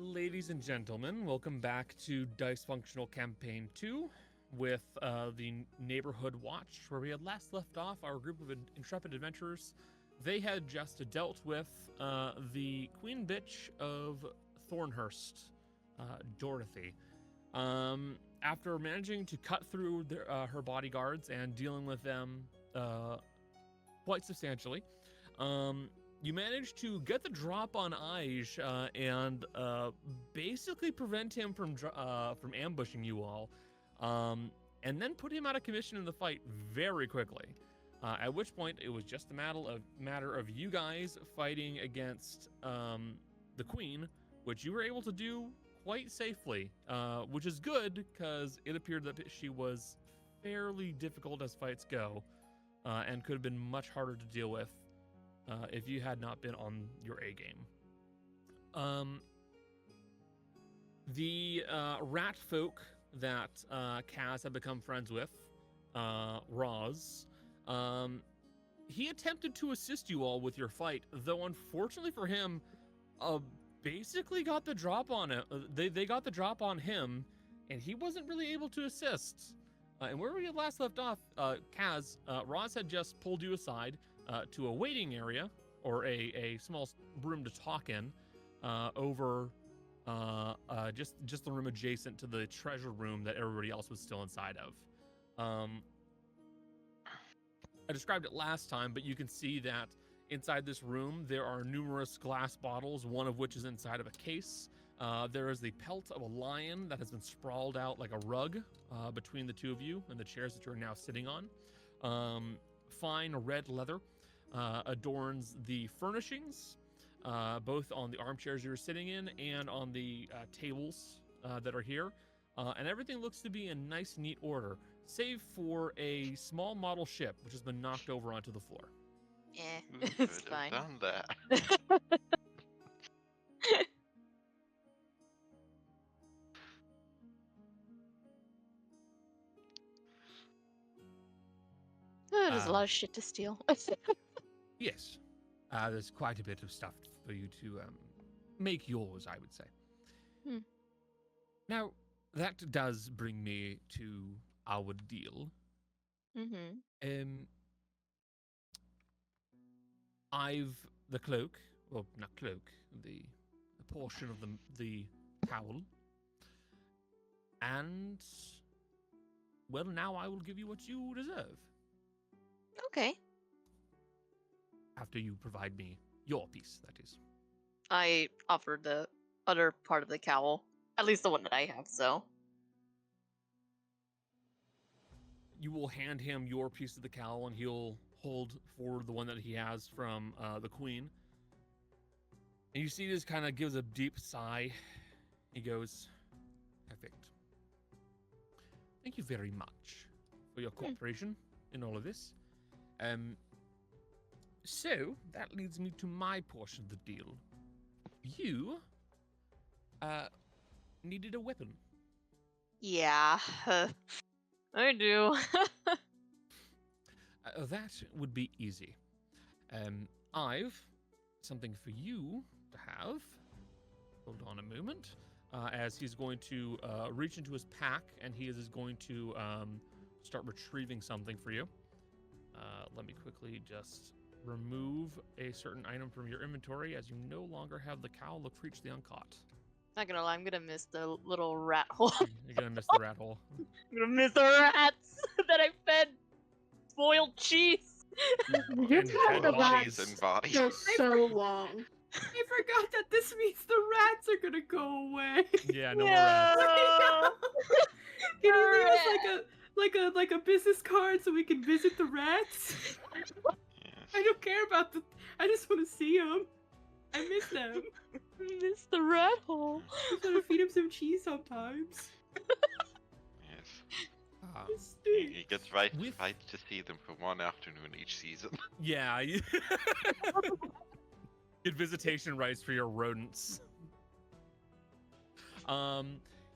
Ladies and gentlemen, welcome back to Dicefunctional Campaign 2 with the Neighborhood Watch, where we had last left off our group of intrepid adventurers. They had just dealt with the Queen Bitch of Thornhurst, Dorothy. After managing to cut through her bodyguards and dealing with them quite substantially, you managed to get the drop on Aije and basically prevent him from ambushing you all, and then put him out of commission in the fight very quickly. At which point, it was just a matter of you guys fighting against the Queen, which you were able to do quite safely, which is good because it appeared that she was fairly difficult as fights go, and could have been much harder to deal with if you had not been on your A game. The rat folk that Kaz had become friends with, Rozz, he attempted to assist you all with your fight, though unfortunately for him, basically got the drop on it. They got the drop on him, and he wasn't really able to assist. And where we had last left off, Kaz, Rozz had just pulled you aside to a waiting area, or a small room to talk in, over just the room adjacent to the treasure room that everybody else was still inside of. I described it last time, but you can see that inside this room there are numerous glass bottles, one of which is inside of a case. There is the pelt of a lion that has been sprawled out like a rug between the two of you and the chairs that you're now sitting on. Fine red leather adorns the furnishings, both on the armchairs you're sitting in and on the tables that are here. And everything looks to be in nice, neat order, save for a small model ship, which has been knocked over onto the floor. Yeah, it's fine. Done that. Oh, there's a lot of shit to steal. Yes, there's quite a bit of stuff for you to make yours, I would say. Now, that does bring me to our deal. I've the cloak, well, not cloak, the portion of the cowl, and well, now I will give you what you deserve. Okay. After you provide me your piece, that is. I offered the other part of the cowl, at least the one that I have, so. You will hand him your piece of the cowl, and he'll hold forward the one that he has from the Queen. And you see this kind of gives a deep sigh. He goes, perfect. Thank you very much for your cooperation in all of this. So, that leads me to my portion of the deal. You needed a weapon. Yeah, I do. That would be easy. I've something for you to have. Hold on a moment. As he's going to reach into his pack, and he is going to start retrieving something for you. Let me quickly just remove a certain item from your inventory, as you no longer have the cowl of Preach the Uncaught. Not gonna lie, I'm gonna miss the little rat hole. You're gonna miss the rat hole. I'm gonna miss the rats that I fed spoiled cheese. You've had the Cheese rats and body. for so long. I forgot that this means the rats are gonna go away. Yeah, no more rats. Can you leave us like a business card so we can visit the rats? I don't care about the. I just want to see them. I miss them. Miss the rat hole. I just want to feed him some cheese sometimes. Yes. He gets right to see them for one afternoon each season. Yeah. Get visitation rights for your rodents.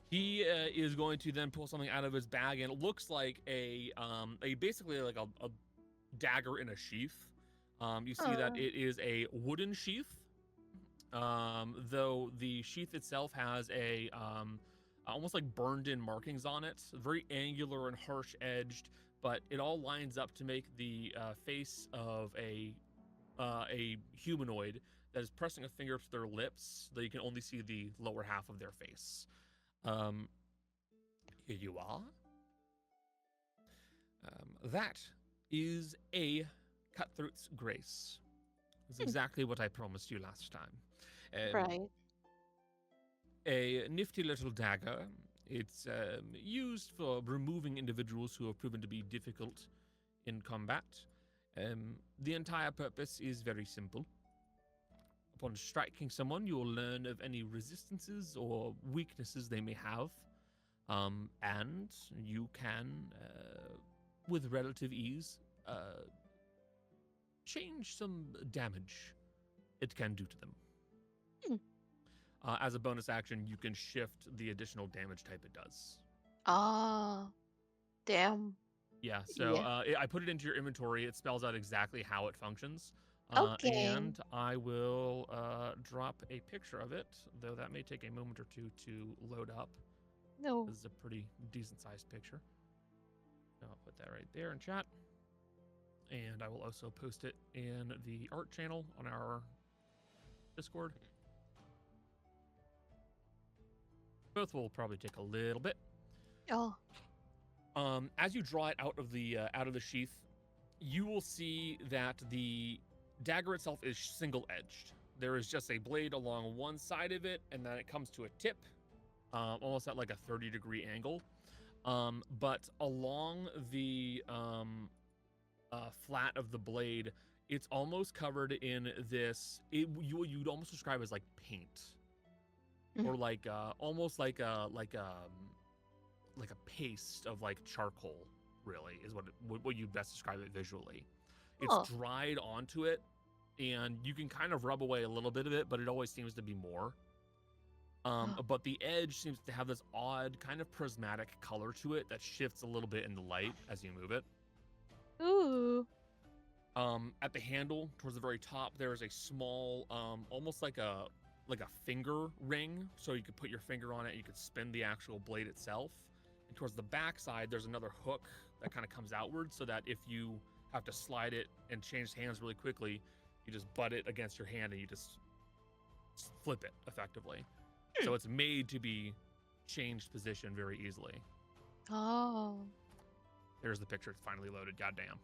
He is going to then pull something out of his bag, and it looks like a basically like a dagger in a sheath. You see that it is a wooden sheath, though the sheath itself has a almost like burned-in markings on it, very angular and harsh-edged, but it all lines up to make the face of a humanoid that is pressing a finger to their lips, though you can only see the lower half of their face. Here you are. That is a cutthroat's grace. It's exactly what I promised you last time. Right. A nifty little dagger. It's used for removing individuals who have proven to be difficult in combat. The entire purpose is very simple. Upon striking someone, you will learn of any resistances or weaknesses they may have, and you can, with relative ease, change some damage it can do to them. As a bonus action, you can shift the additional damage type it does. Ah, damn. Yeah, so I put it into your inventory. It spells out exactly how it functions. Okay. And I will drop a picture of it, though that may take a moment or two to load up. No. This is a pretty decent-sized picture. So I'll put that right there in chat. And I will also post it in the art channel on our Discord. Both will probably take a little bit. Oh. As you draw it out of the sheath, you will see that the dagger itself is single-edged. There is just a blade along one side of it, and then it comes to a tip, almost at like a 30-degree angle. But along the flat of the blade, it's almost covered in this. You'd almost describe as like paint, or like almost like a paste of like charcoal. Really, is what you'd best describe it visually. It's dried onto it, and you can kind of rub away a little bit of it, but it always seems to be more. But the edge seems to have this odd kind of prismatic color to it that shifts a little bit in the light as you move it. Ooh. At the handle, towards the very top, there is a small, almost like a finger ring, so you could put your finger on it. You could spin the actual blade itself. And towards the back side, there's another hook that kind of comes outward, so that if you have to slide it and change hands really quickly, you just butt it against your hand and you just flip it effectively. So it's made to be changed position very easily. Oh. There's the picture. It's finally loaded. Goddamn.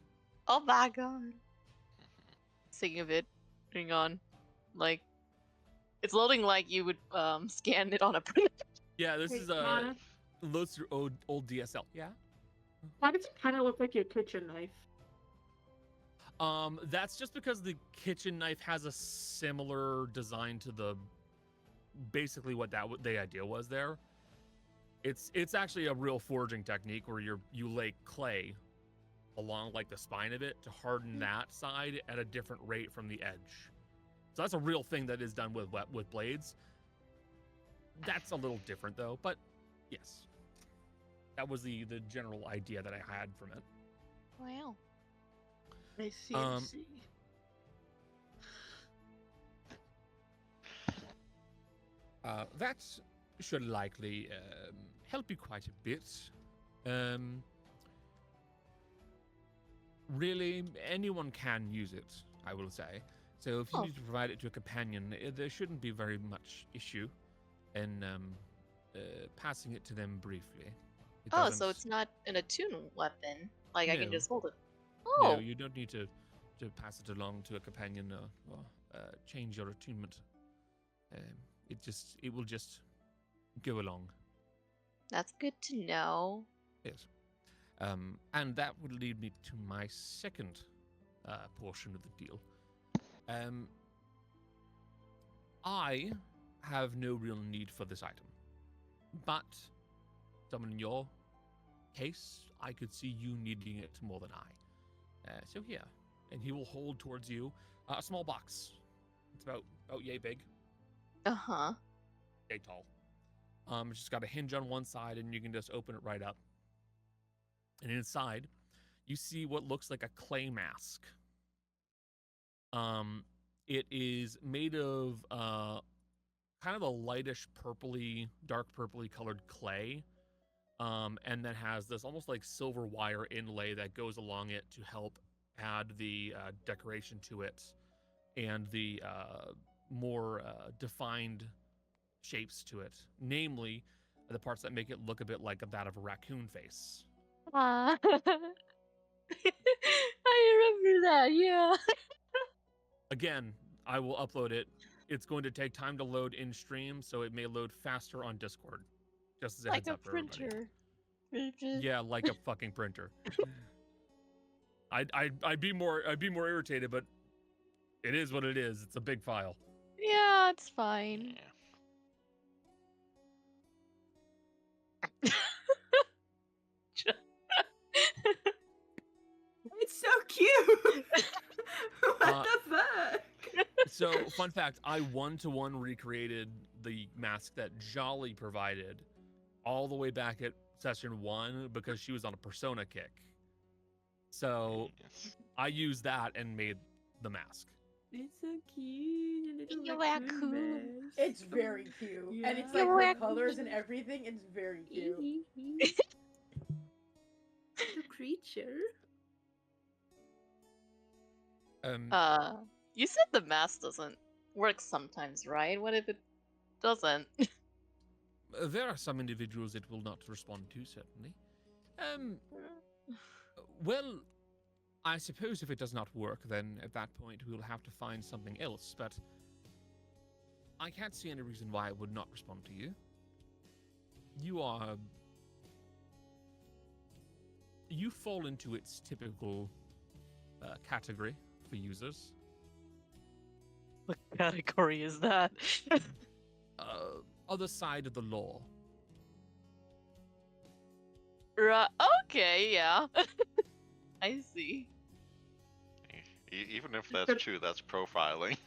Oh my god. Thinking of it. Hang on. Like, it's loading like you would scan it on a printer. Yeah, this Hey, is Mana, loads through old DSL. Yeah. why does it kind of look like your kitchen knife? That's just because the kitchen knife has a similar design to the basically what the idea was there. It's actually a real forging technique where you lay clay along like the spine of it to harden that side at a different rate from the edge. So that's a real thing that is done with blades. That's a little different though, but yes. That was the general idea that I had from it. Wow. I see. I see. That should likely help you quite a bit. Really, anyone can use it, I will say. So if you need to provide it to a companion, there shouldn't be very much issue in passing it to them briefly. Oh, so it's not an attune weapon. Like, I can No. just hold it. No, Oh. you don't need to pass it along to a companion or change your attunement. It will just go along. That's good to know. Yes. And that would lead me to my second portion of the deal. I have no real need for this item, but someone in your case, I could see you needing it more than I. So here, and he will hold towards you a small box. It's about yay big, Uh-huh. yay tall. It's just got a hinge on one side, and you can just open it right up. And inside, you see what looks like a clay mask. It is made of kind of a lightish dark purpley colored clay. And then has this almost like silver wire inlay that goes along it to help add the decoration to it and the more defined shapes to it, namely the parts that make it look a bit like that of a raccoon face. I remember that, yeah. Again, I will upload it. It's going to take time to load in stream, so it may load faster on Discord. Just as a Like heads a up for everybody. printer. Yeah, like a fucking printer. I'd be more irritated, but it is what it is. It's a big file. Yeah, it's fine. It's so cute. What the fuck? So, fun fact, I one-to-one recreated the mask that Jolly provided all the way back at session 1 because she was on a Persona kick. So, I used that and made the mask. It's so cute. A little You're raccoon raccoon. mask. It's very cute. Yeah. And it's like You're her colors and everything. It's very cute. The creature. You said the mask doesn't work sometimes, right? What if it doesn't? There are some individuals it will not respond to, certainly. Well, I suppose if it does not work, then at that point we'll have to find something else, but I can't see any reason why it would not respond to you. You fall into its typical category for users. What category is that? Other side of the law. Okay, yeah. I see. Even if that's true, that's profiling.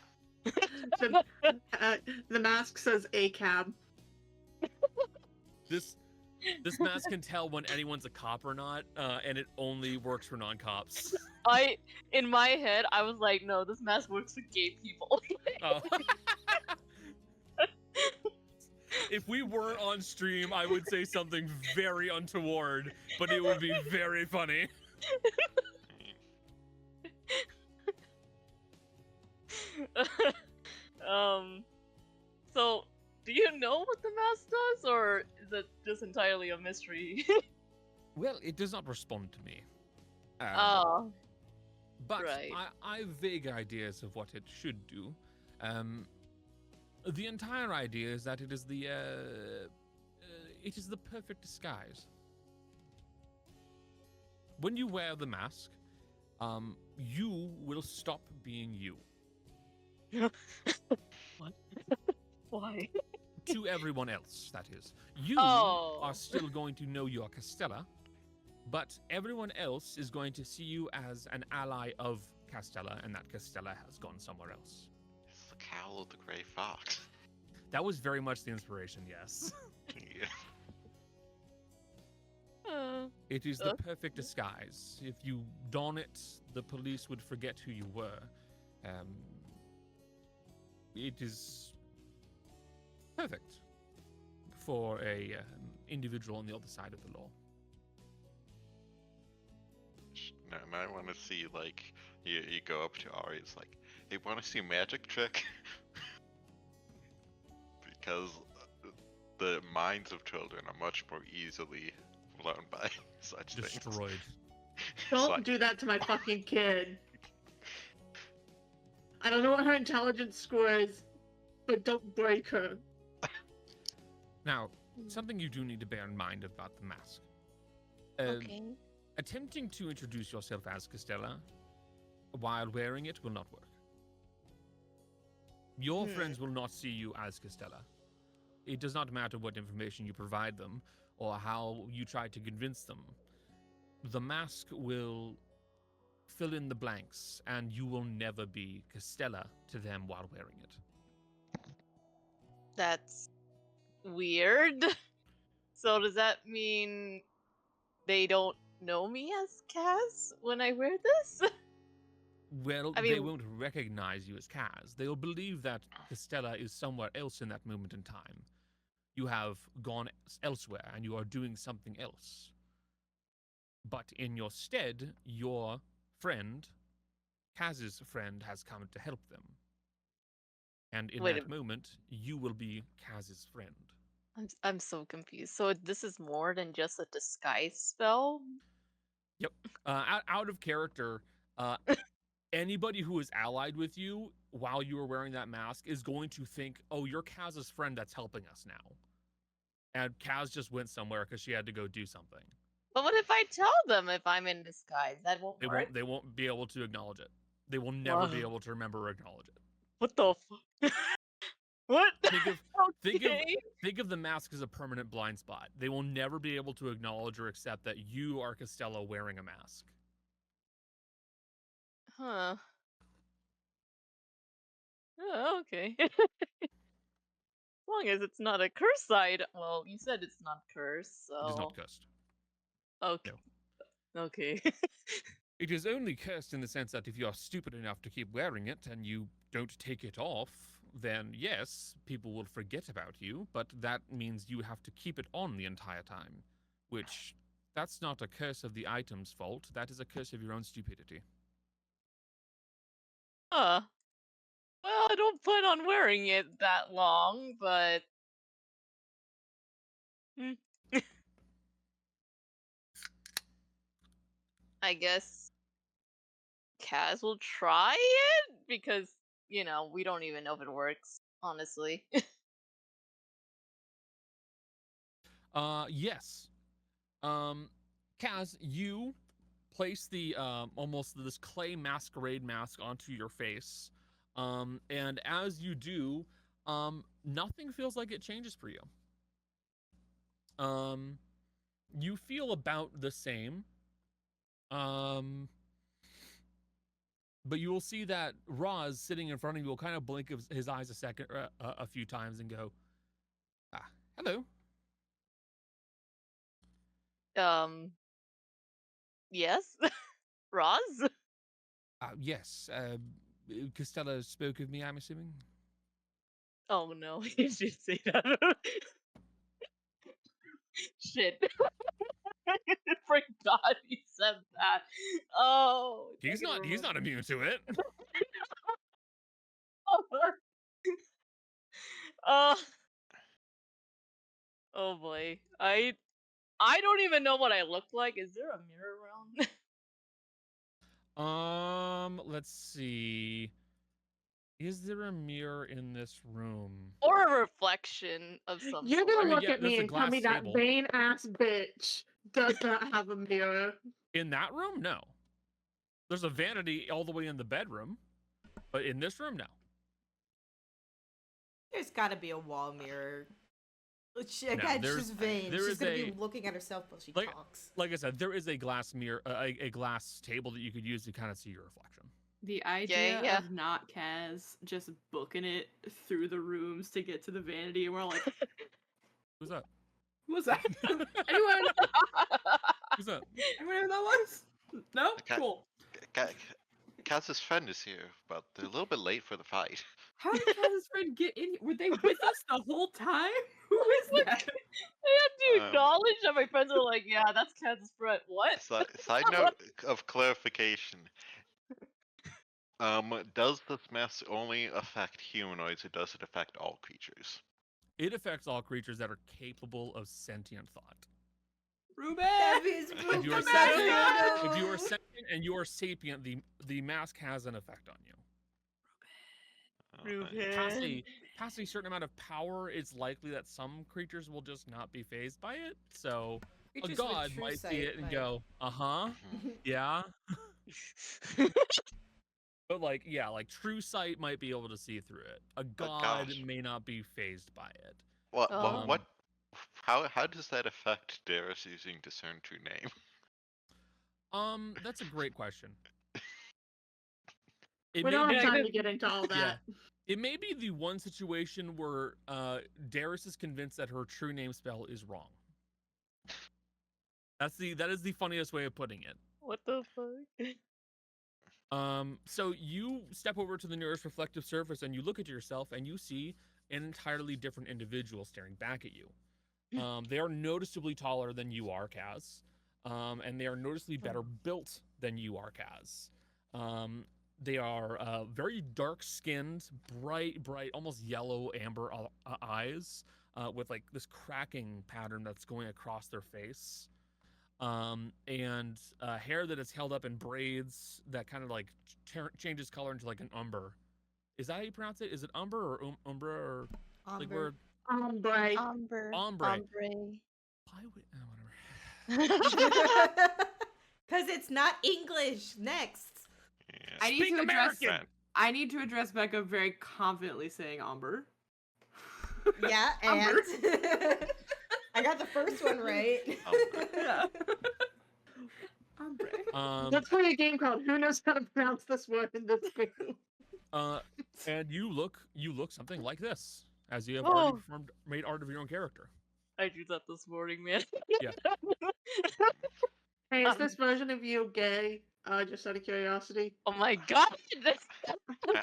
The mask says ACAB. This mask can tell when anyone's a cop or not, and it only works for non-cops. In my head, I was like, no, this mask works for gay people. Oh. If we weren't on stream, I would say something very untoward, but it would be very funny. So, do you know what the mask does, or is it just entirely a mystery? Well, it does not respond to me. But right. I have vague ideas of what it should do. The entire idea is that it is the perfect disguise. When you wear the mask, you will stop being you. What? Why? To everyone else, that is. You Oh. are still going to know you are Castella, but everyone else is going to see you as an ally of Castella, and that Castella has gone somewhere else. It's the cowl of the Grey Fox. That was very much the inspiration, yes. Yeah. It is the perfect disguise. If you don it, the police would forget who you were. It is perfect for a individual on the other side of the law. No, I might want to see, like, you go up to Ari, it's like, hey, want to see a magic trick? Because the minds of children are much more easily blown by such things. Destroyed. Don't like- do that to my fucking kid. I don't know what her intelligence score is, but don't break her. Now, something you do need to bear in mind about the mask. Okay. Attempting to introduce yourself as Castella while wearing it will not work. Your friends will not see you as Castella. It does not matter what information you provide them or how you try to convince them. The mask will fill in the blanks, and you will never be Castella to them while wearing it. That's weird. So does that mean they don't know me as Cass when I wear this? Well, I they mean- won't recognize you as Kaz. They'll believe that Castella is somewhere else in that moment in time. You have gone elsewhere and you are doing something else. But in your stead, your friend, Kaz's friend, has come to help them. And in Wait that moment, you will be Kaz's friend. I'm so confused. So this is more than just a disguise spell? Out of character, anybody who is allied with you while you are wearing that mask is going to think, oh, you're Kaz's friend that's helping us now. And Kaz just went somewhere because she had to go do something. But what if I tell them if I'm in disguise? That won't They work. won't be able to acknowledge it. They will never be Wow. able to remember or acknowledge it. What the fuck? What? Think of Okay. think of the mask as a permanent blind spot. They will never be able to acknowledge or accept that you are Costello wearing a mask. Huh. Oh, okay. As long as it's not a curse side. Well, you said it's not cursed, so. It is not cursed. Okay. Okay. It is only cursed in the sense that if you are stupid enough to keep wearing it and you don't take it off, then yes, people will forget about you, but that means you have to keep it on the entire time. Which, that's not a curse of the item's fault, that is a curse of your own stupidity. Huh. Well, I don't plan on wearing it that long, but. Hmm. I guess Kaz will try it because, we don't even know if it works, honestly. Yes. Kaz, you place the almost this clay masquerade mask onto your face. And as you do, nothing feels like it changes for you. You feel about the same. But you will see that Rozz sitting in front of you will kind of blink his eyes a few times and go, hello. Yes? Rozz? Yes, Costello spoke of me, I'm assuming? Oh no, you should say that. Shit. I forgot you said that. Oh. He's not immune to it. Uh, oh boy. I don't even know what I look like. Is there a mirror around? Let's see. Is there a mirror in this room? Or a reflection of some You're sort. gonna I mean, look yeah, at me there's a and tell me glass that table. vain ass bitch does not have a mirror. In that room, no. There's a vanity all the way in the bedroom, but in this room, no. There's gotta be a wall mirror. She, No, again, there's- she's vain. there She's is gonna a- be looking at herself while she like- talks. Like I said, there is a glass mirror, a glass table that you could use to kind of see your reflection. The idea yeah. of not Kaz just booking it through the rooms to get to the vanity, and we're like, Who's that? what's that? Anyone? Who's that? Anyone know who that was? No? Okay. Cool. Kaz's friend is here, but they're a little bit late for the fight. How did Kaz's friend get in? Were they with us the whole time? Who is that? I had to Um, acknowledge that my friends were like, yeah, that's Kaz's friend. What? Side note of clarification. Does this mess only affect humanoids, or does it affect all creatures? It affects all creatures that are capable of sentient thought. Ruben! That means If you are Ruben sentient, Mario! if you are sentient and you are sapient, the mask has an effect on you. Ruben. Past a certain amount of power, it's likely that some creatures will just not be phased by it. So a Creatures with god true might sight, see it and like- go, uh-huh, Mhm. yeah. But like true sight might be able to see through it. A god gosh. may not be phased by it. Um, How does that affect Darius using discern true name? That's a great question. We don't be- have time to get into all that. It may be the one situation where Darius is convinced that her true name spell is wrong. That is the funniest way of putting it. What the fuck? So you step over to the nearest reflective surface and you look at yourself and you see an entirely different individual staring back at you. They are noticeably taller than you are, Kaz. And they are noticeably better built than you are, Kaz. They are very dark-skinned, bright, almost yellow amber eyes, with like this cracking pattern that's going across their face. And hair that is held up in braids that kind of like changes color into like an umber. Is that how you pronounce it? Is it umber or umbra or like where Ombre. Ombre. ombre? Ombre. Why would whatever? Because it's not English. Next. Yeah. I need Speak to address. American! I need to address Becca very confidently saying Amber. Yeah, and Amber. I got the first one right. Yeah. Ombre. Let's play a game called Who Knows How to Pronounce This Word in This Game. And you look something like this, as you have already made art of your own character. I drew that this morning, man. Yeah. Hey, is this version of you gay? Just out of curiosity. Oh my god!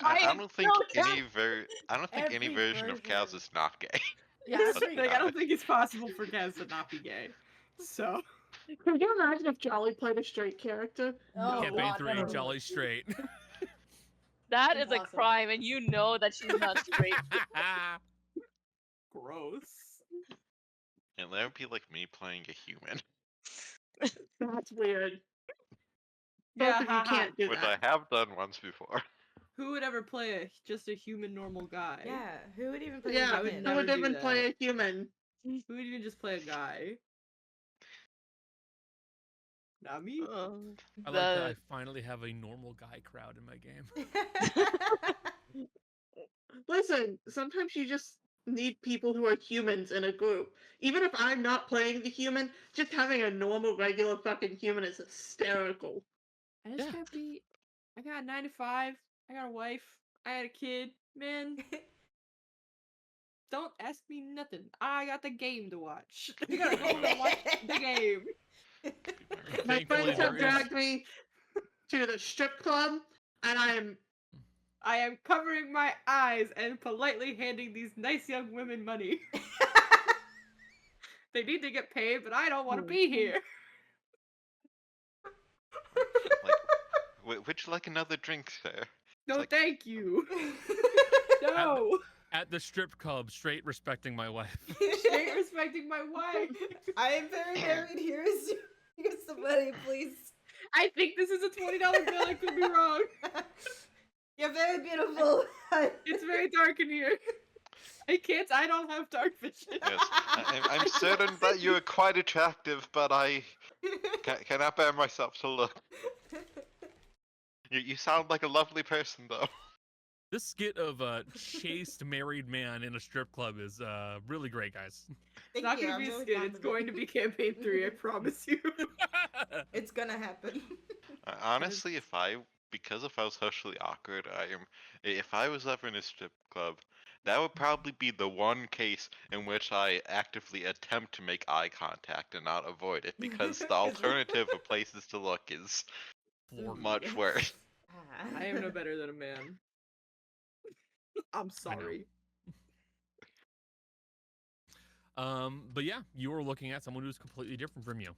I don't think any Every any version of Kaz version. is not gay. Yeah, Here's the every- thing, I don't think it's possible for Kaz to not be gay. So. Could you imagine if Jolly played a straight character? Oh, Campaign God, 3, no. Jolly Straight. That is a Impossible. crime, and you know that she's not straight. Gross. And that would be like me playing a human, That's weird. Both of you haha. can't do which that. I have done once before. Who would ever play just a human normal guy? Yeah, who would even play Yeah, I would human? who would never do even play that. a human? Who would even just play a guy? Not me. I like that I finally have a normal guy crowd in my game. Listen, sometimes you just need people who are humans in a group. Even if I'm not playing the human, just having a normal, regular fucking human is hysterical. I just gotta be. I got a 9 to 5. I got a wife. I had a kid. Man, don't ask me nothing. I got the game to watch. I gotta go home and watch the game. My Thankfully, friends have there is- dragged me to the strip club, and I am covering my eyes and politely handing these nice young women money. They need to get paid, but I don't want to be here. Like, would you like another drink, sir? No, like- thank you. No. At the strip club, straight respecting my wife. Straight respecting my wife. I am very married. Here's some money, please. I think this is a $20 bill. I could be wrong. You're very beautiful. It's very dark in here. I don't have dark vision. Yes, I'm certain that you are quite attractive, but I cannot bear myself to look. You sound like a lovely person, though. This skit of a chaste married man in a strip club is really great, guys. It's not going to be a skit. It's going to be campaign 3, I promise you. It's gonna happen. Honestly, because if I was socially awkward, if I was ever in a strip club, that would probably be the one case in which I actively attempt to make eye contact and not avoid it, because the alternative of places to look is much worse. I am no better than a man. I'm sorry. But yeah, you were looking at someone who's completely different from you,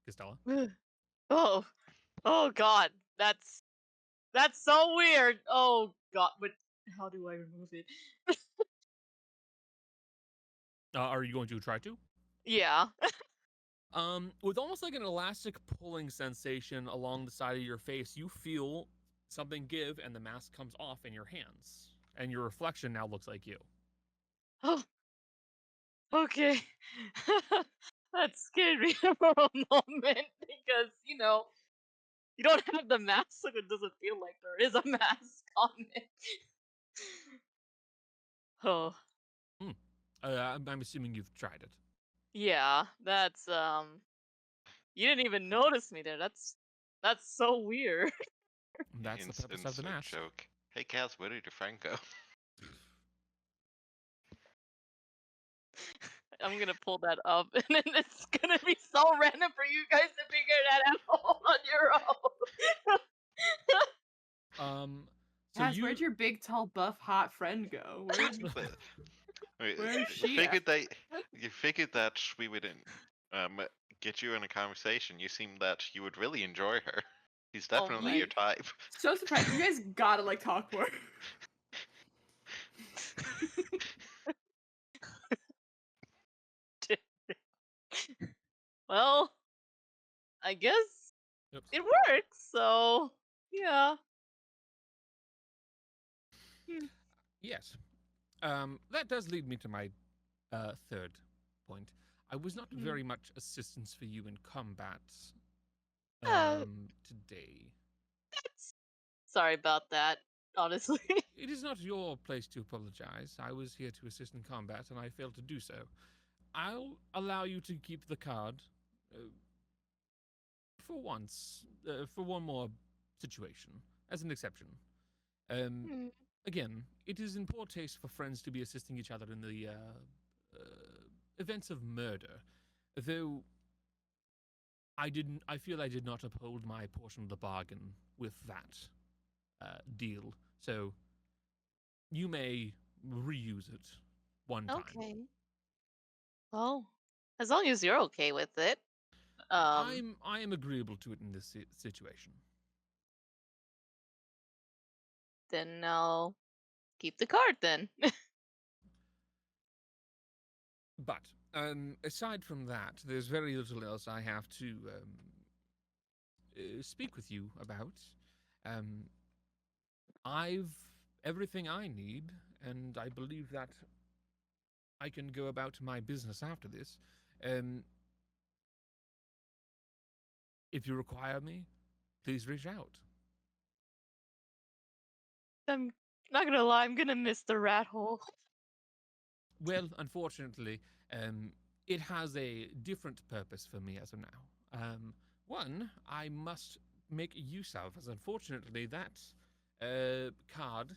Costella. Oh god, that's so weird. Oh god, but how do I remove it? Are you going to try to? Yeah. With almost like an elastic pulling sensation along the side of your face, you feel something give, and the mask comes off in your hands, and your reflection now looks like you. Oh. Okay. That scared me for a moment because, you don't have the mask, so it doesn't feel like there is a mask on it. Oh. I'm assuming you've tried it. Yeah, that's you didn't even notice me there. That's so weird. That's the purpose of the Insert mask. joke. Hey, Kaz, where did your friend go? I'm gonna pull that up, and then it's gonna be so random for you guys to figure that out on your own. So Kaz, you where'd your big, tall, buff, hot friend go? Where's she at? figured that you figured that we would get you in a conversation. You seem that you would really enjoy her. He's Oh definitely my- your type. So surprised. You guys gotta like talk more. Well, I guess Oops. it works. So yeah. Yes. That does lead me to my third point. I was not Mhm. very much assistance for you in combat Uh, today. Sorry about that. Honestly. It is not your place to apologize. I was here to assist in combat, and I failed to do so. I'll allow you to keep the card for once, for one more situation, as an exception. Again, it is in poor taste for friends to be assisting each other in the events of murder, though I feel I did not uphold my portion of the bargain with that deal. So you may reuse it one time. Okay. Well, as long as you're okay with it. I am agreeable to it in this situation. Then I'll keep the card then. But aside from that, there's very little else I have to speak with you about. I've everything I need, and I believe that I can go about my business after this. If you require me, please reach out. I'm not gonna lie, I'm gonna miss the rat hole. Well, unfortunately, it has a different purpose for me as of now. One, I must make use of, as unfortunately that card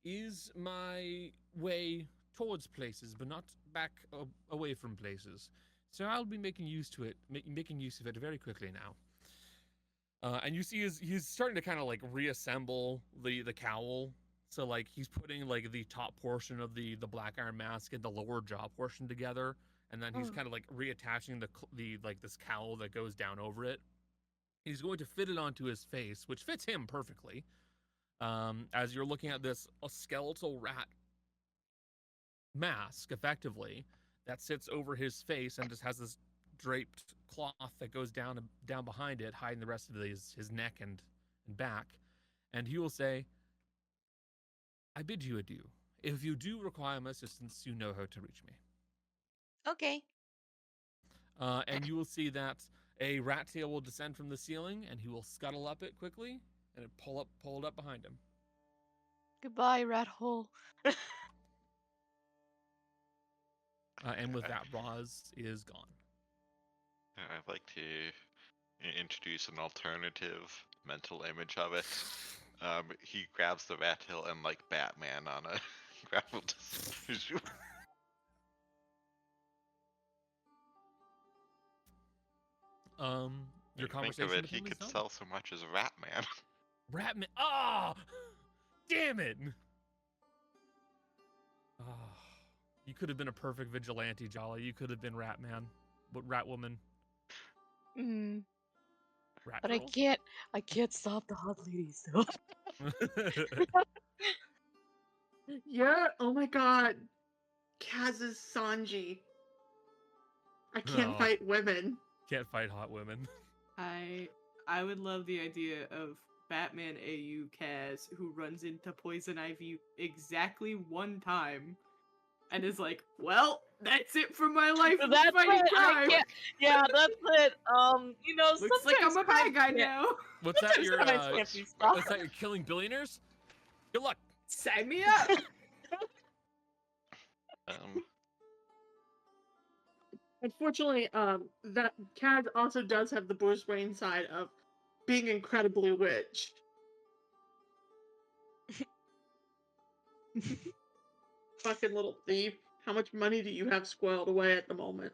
is my way towards places, but not back away from places. So I'll be making use of it very quickly now. And you see he's starting to kind of like reassemble the cowl. So like he's putting like the top portion of the black iron mask and the lower jaw portion together, and then he's kind of like reattaching the like this cowl that goes down over it. He's going to fit it onto his face, which fits him perfectly. As you're looking at this a skeletal rat mask, effectively, that sits over his face and just has this draped cloth that goes down behind it, hiding the rest of his neck and back. And he will say, I bid you adieu. If you do require my assistance, you know how to reach me. Okay. And you will see that a rat tail will descend from the ceiling, and he will scuttle up it quickly, and it pull it up behind him. Goodbye, rat hole. And with that, Rozz is gone. I'd like to introduce an alternative mental image of it. He grabs the rat tail and like Batman on a grapple issue. Your Think conversation of it, with he him is could done. sell so much as Ratman. Ratman. Ah, damn it. Ah, you could have been a perfect vigilante, Jolly. You could have been Ratman, but Ratwoman. Mm, Rat but girl? I can't stop the hot ladies though. Oh my god. Kaz's Sanji. I can't Oh. fight women. Can't fight hot women. I would love the idea of Batman AU Kaz who runs into Poison Ivy exactly one time and is like, well, that's it for my life of That's fighting it. I crime. can't. Yeah, that's it. You know, Looks like I'm sometimes a bad crime guy can't- now. What's that? You're Sometimes can't be stopped. what's that? You're killing billionaires? Good luck. Sign me up. Unfortunately, that Kaz also does have the Bruce Wayne side of being incredibly rich. Fucking little thief. How much money do you have squirreled away at the moment?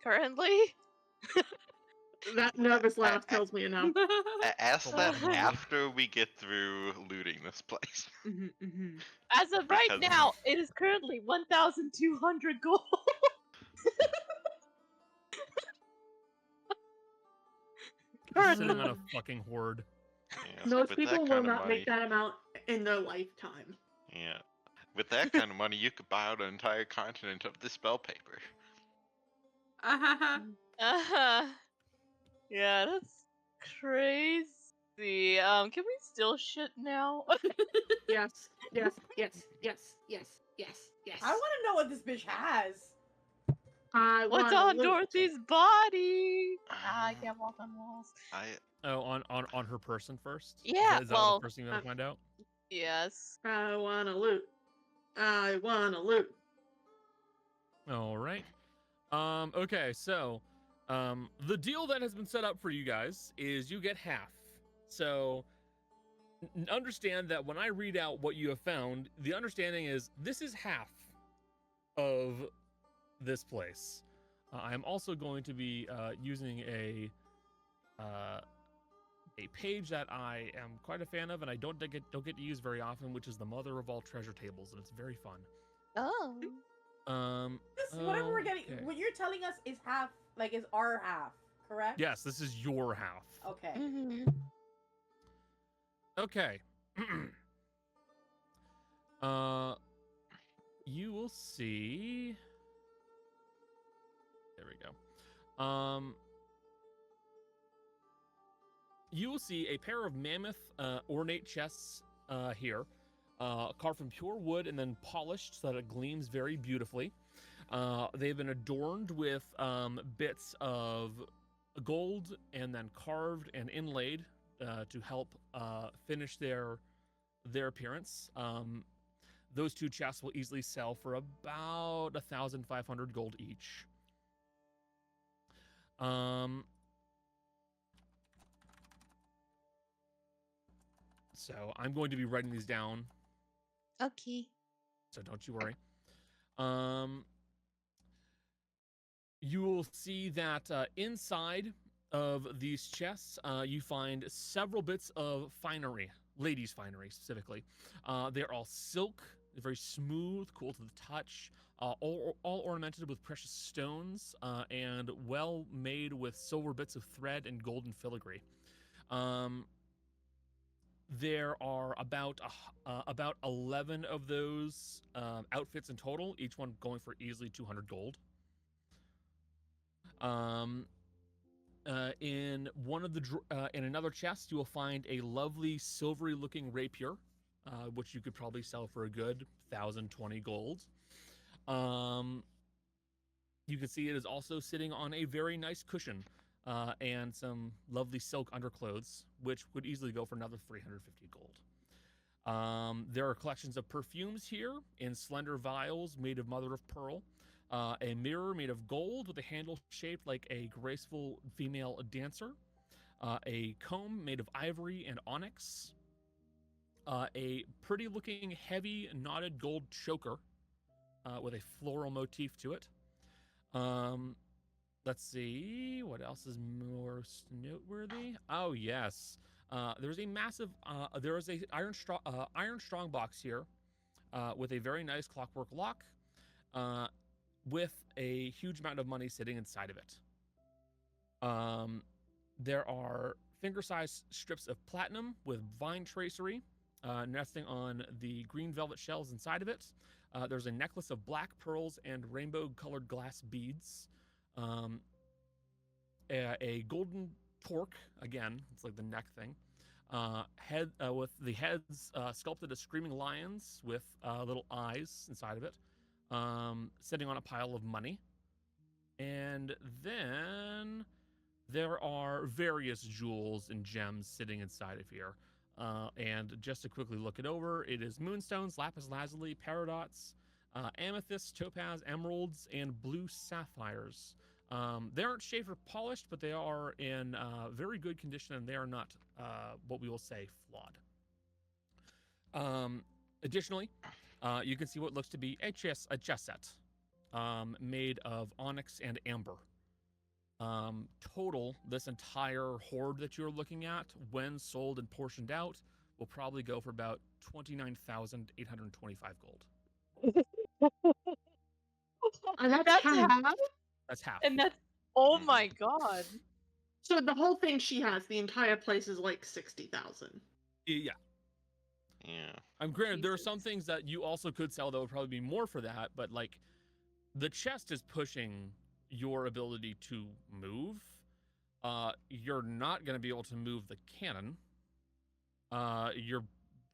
Currently, That nervous laugh tells me enough. Ask that Probably. after we get through looting this place. As of right Because- now, it is currently 1,200 gold. Sitting on a fucking hoard. Yes, Most with people that will kind of not money, make that amount in their lifetime. yeah, with that kind of money, you could buy out an entire continent of this spell paper. Uh-huh. Yeah, that's crazy. Can we steal shit now? Yes, yes, yes, yes, yes, yes, yes. I want to know what this bitch has. I What's wanna on loot. Dorothy's body? I can't walk on walls. Oh, on her person first? Yeah, Is that well, the first thing you want to find out? Yes. I wanna loot. I wanna loot. All right. Okay, so the deal that has been set up for you guys is you get half. So understand that when I read out what you have found, the understanding is this is half of this place. I am also going to be using a page that I am quite a fan of, and I don't get to use very often, which is the mother of all treasure tables, and it's very fun. Oh. This whatever we're getting, Okay. what you're telling us is half, like is our half, correct? Yes, this is your half. Okay. Mm-hmm. Okay. You will see. There we go. You will see a pair of mammoth ornate chests here, carved from pure wood and then polished so that it gleams very beautifully. They've been adorned with bits of gold and then carved and inlaid to help finish their appearance. Those two chests will easily sell for about 1,500 gold each. So I'm going to be writing these down, Okay. so don't you worry. You will see that inside of these chests, you find several bits of finery, ladies' finery specifically. They're all silk, they're very smooth, cool to the touch, all ornamented with precious stones, and well made with silver bits of thread and golden filigree. There are about 11 of those outfits in total, each one going for easily 200 gold. In one of the in another chest, you will find a lovely silvery-looking rapier, which you could probably sell for a good 1,020 gold. You can see it is also sitting on a very nice cushion and some lovely silk underclothes, which would easily go for another 350 gold. There are collections of perfumes here in slender vials made of mother of pearl. A mirror made of gold with a handle shaped like a graceful female dancer. A comb made of ivory and onyx. A pretty looking heavy knotted gold choker with a floral motif to it. Let's see, what else is most noteworthy? Oh yes, there's a massive, there is a iron strong box here with a very nice clockwork lock. With a huge amount of money sitting inside of it. There are finger-sized strips of platinum with vine tracery nesting on the green velvet shells inside of it. There's a necklace of black pearls and rainbow-colored glass beads. A golden torque, again, it's like the neck thing. Head with the heads sculpted as screaming lions with little eyes inside of it. Sitting on a pile of money. And then there are various jewels and gems sitting inside of here. And just to quickly look it over, it is moonstones, lapis lazuli, paradots, amethysts, topaz, emeralds, and blue sapphires. They aren't shaved or polished, but they are in very good condition, and they are not what we will say flawed. Additionally, you can see what looks to be a chess set made of onyx and amber. Total, this entire hoard that you're looking at, when sold and portioned out, will probably go for about 29,825 gold. And that's That's half. half? That's half. And that's oh Mhm. my god. So the whole thing she has, the entire place is like 60,000. Yeah. Yeah. I'm granted, there are some Jesus. things that you also could sell that would probably be more for that, but like the chest is pushing your ability to move. You're not going to be able to move the cannon. You're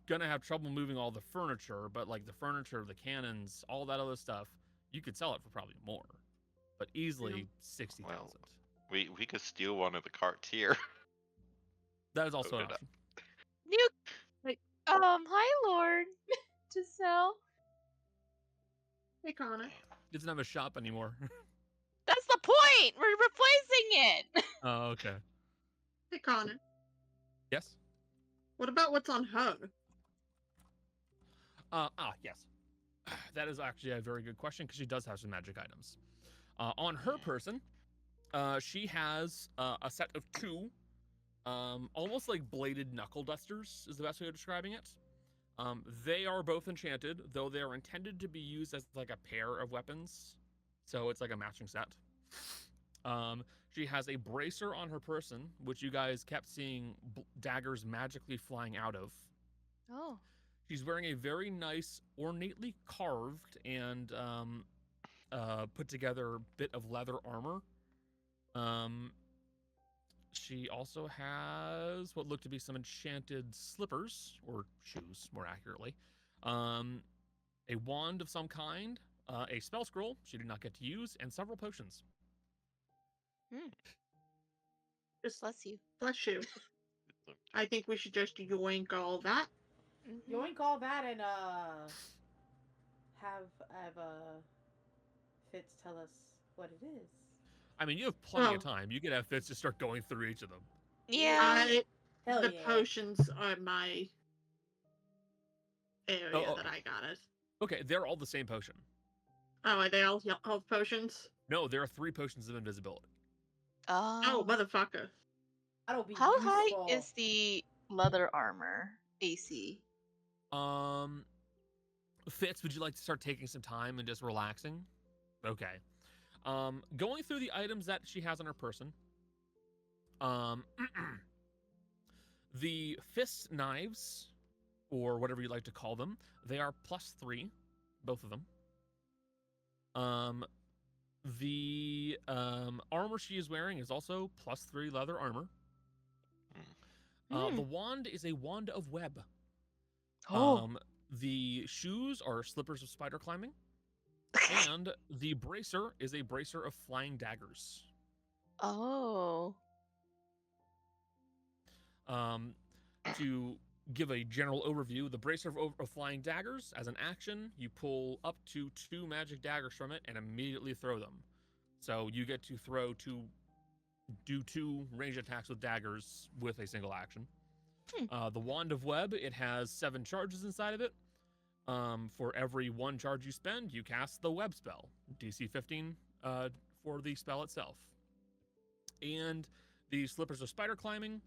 going to have trouble moving all the furniture, but like the furniture, the cannons, all that other stuff, you could sell it for probably more, but easily 60,000. Well, we could steal one of the carts here. That is also Load an it up. option. You Hey, hi Lord. Giselle. hey Connor. It doesn't have a shop anymore. That's the point! We're replacing it! Oh, okay. Hey Connor. Yes? What about what's on her? Yes. That is actually a very good question because she does have some magic items. On her person, she has a set of two, almost like bladed knuckle dusters is the best way of describing it. They are both enchanted, though they are intended to be used as like a pair of weapons. So it's like a matching set. She has a bracer on her person, which you guys kept seeing daggers magically flying out of. Oh. She's wearing a very nice, ornately carved and put together bit of leather armor. She also has what look to be some enchanted slippers, or shoes, more accurately. A wand of some kind, a spell scroll she did not get to use, and several potions. Just Bless you. bless you. I think we should just yoink all that. Mhm. Yoink all that and have Fitz tell us what it is. I mean, you have plenty Oh. of time. You could have Fitz just start going through each of them. Yeah. Hell The yeah. potions are my area Oh, that I got it. Okay, they're all the same potion. Oh, are they all potions? No, there are 3 potions of invisibility. Oh, motherfucker. That'll be How useful. high is the leather armor AC? Fitz, would you like to start taking some time and just relaxing? Okay. Going through the items that she has on her person. The fist knives, or whatever you like to call them, they are +3, both of them. The armor she is wearing is also +3 leather armor. The wand is a wand of web. The shoes are slippers of spider climbing. And the bracer is a bracer of flying daggers. Oh. To give a general overview, the bracer of flying daggers, as an action, you pull up to 2 magic daggers from it and immediately throw them. So you get to do 2 range attacks with daggers with a single action. The wand of web, it has 7 charges inside of it. For every 1 charge you spend, you cast the web spell, DC 15 for the spell itself. And the slippers of spider climbing,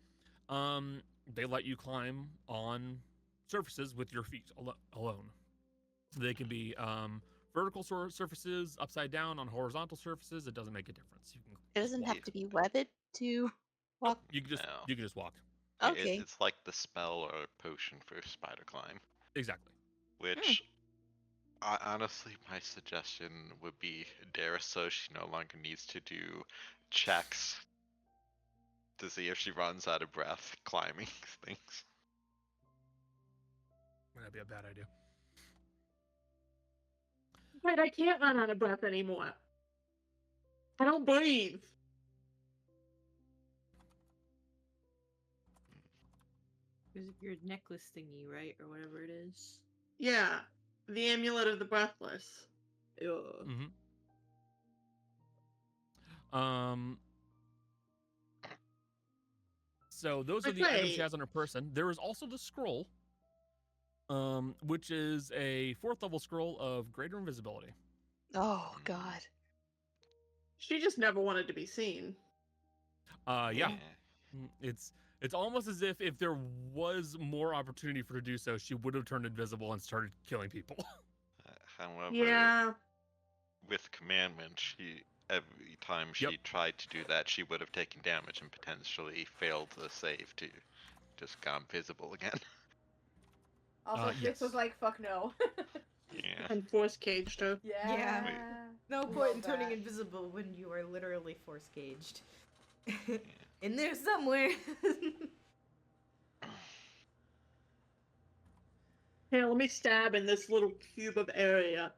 they let you climb on surfaces with your feet alone. They can be vertical surfaces, upside down, on horizontal surfaces. It doesn't make a difference. You can It doesn't walk. have to be webbed to walk. You can just walk. Okay. It's like the spell or potion for spider climb. Exactly. Which, honestly, my suggestion would be Dara, so she no longer needs to do checks to see if she runs out of breath climbing things. Might not be a bad idea. But I can't run out of breath anymore. I don't breathe. Your necklace thingy, right? Or whatever it is. Yeah, the amulet of the breathless. Ugh. So those are the items she has on her person. There is also the scroll, which is a 4th level scroll of greater invisibility. Oh God. She just never wanted to be seen. Yeah. It's almost as if there was more opportunity for her to do so, she would have turned invisible and started killing people. However, Yeah. with commandment, every time she Yep. tried to do that, she would have taken damage and potentially failed the save to just gone visible again. Also, Fix yes. was like, fuck no. Yeah. And force caged her. Yeah. No Love point in turning that. invisible when you are literally force caged. In there somewhere. Here, let me stab in this little cube of area.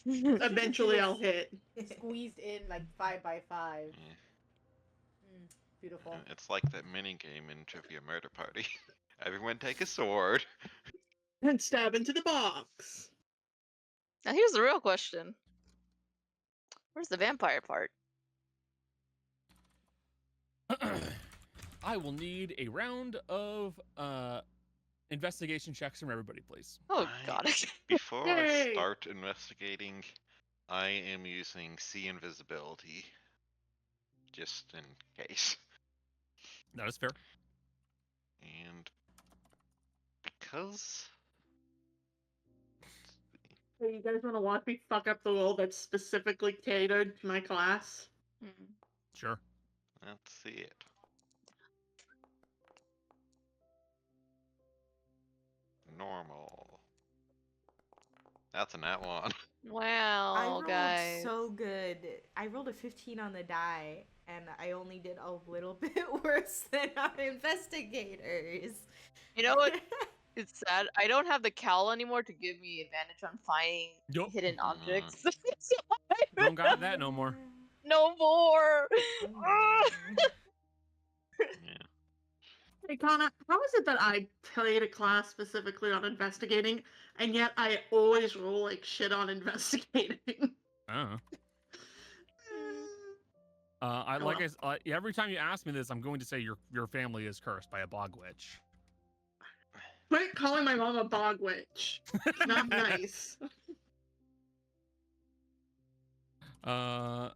Eventually I'll hit. Squeezed in like 5 by 5. Yeah. Beautiful. It's like that mini game in Trivia Murder Party. Everyone take a sword. And stab into the box. Now here's the real question. Where's the vampire part? I will need a round of investigation checks from everybody, please. Oh god. Before I Yay! start investigating, I am using C invisibility. Just in case. That is fair. And because Hey, you guys want to watch me fuck up the role that's specifically catered to my class? Sure. let's see it. Normal. That's a nat one. I Wow, rolled guys. so good. I rolled a 15 on the die, and I only did a little bit worse than our investigators. You know what? It's sad. I don't have the cowl anymore to give me advantage on finding Yup. hidden objects. Don't got that no more. No more. Yeah. Hey, Connor, how is it that I played a class specifically on investigating, and yet I always roll like shit on investigating? I Oh, like well. every time you ask me this, I'm going to say your family is cursed by a bog witch. Quit calling my mom a bog witch. Not nice. I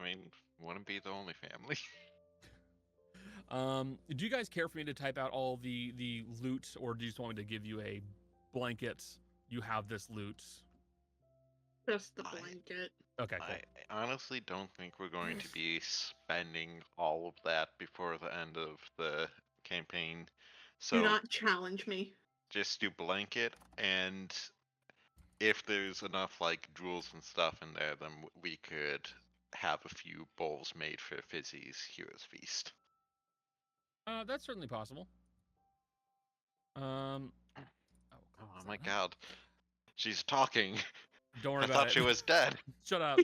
mean, wouldn't be the only family. Do you guys care for me to type out all the loot, or do you just want me to give you a blanket? You have this loot. Just the blanket. Okay, cool. I honestly don't think we're going to be spending all of that before the end of the campaign. So Do not challenge me. just do blanket, and if there's enough like jewels and stuff in there, then we could have a few bowls made for Fizzy's Hero's Feast. That's certainly possible. Oh my god. She's talking. Don't worry I about thought it. she was dead. Shut up.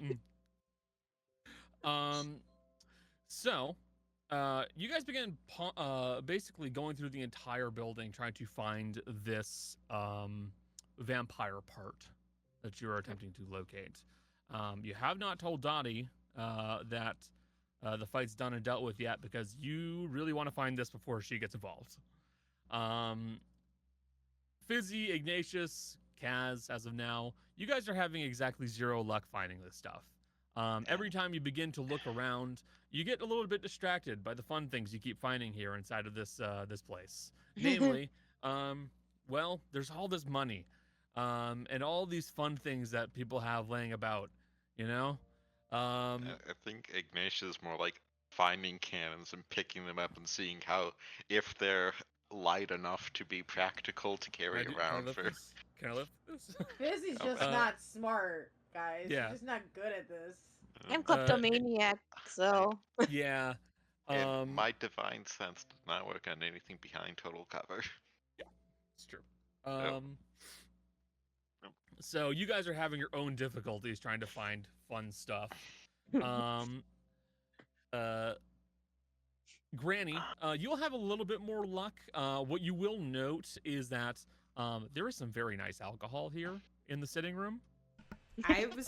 So, you guys begin basically going through the entire building trying to find this vampire part that you are attempting to locate. You have not told Dottie that the fight's done and dealt with yet, because you really want to find this before she gets involved. Fizzy, Ignatius, Kaz, as of now, you guys are having exactly zero luck finding this stuff. Every time you begin to look around, you get a little bit distracted by the fun things you keep finding here inside of this place. Namely, well, there's all this money, and all these fun things that people have laying about, you know? I think Ignatius is more like finding cannons and picking them up and seeing how, if they're light enough to be practical to carry around for. Can I lift this? Fizzy's just not smart, guys. Yeah. He's just not good at this. I'm kleptomaniac, so. Yeah. And my divine sense does not work on anything behind total cover. Yeah, it's true. So you guys are having your own difficulties trying to find fun stuff. Granny, you'll have a little bit more luck. What you will note is that there is some very nice alcohol here in the sitting room. I was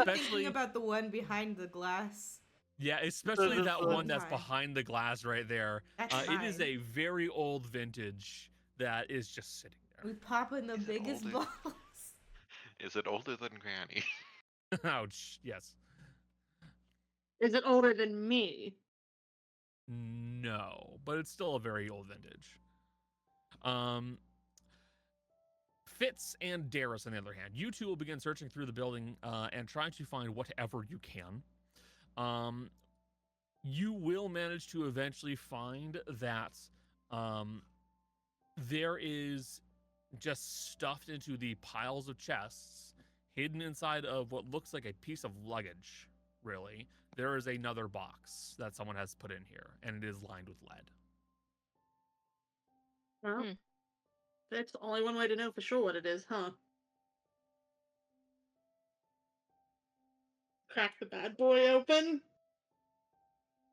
thinking about the one behind the glass. Yeah, especially that one that's Fine. behind the glass right there. It is a very old vintage that is just sitting there. We pop in the biggest balls. Is it older than Granny? Ouch, yes. Is it older than me? No, but it's still a very old vintage. Fitz and Darius, on the other hand, you two will begin searching through the building and trying to find whatever you can. You will manage to eventually find that there is just stuffed into the piles of chests, hidden inside of what looks like a piece of luggage, really. There is another box that someone has put in here, and it is lined with lead. Well, that's the only one way to know for sure what it is, huh? Crack the bad boy open.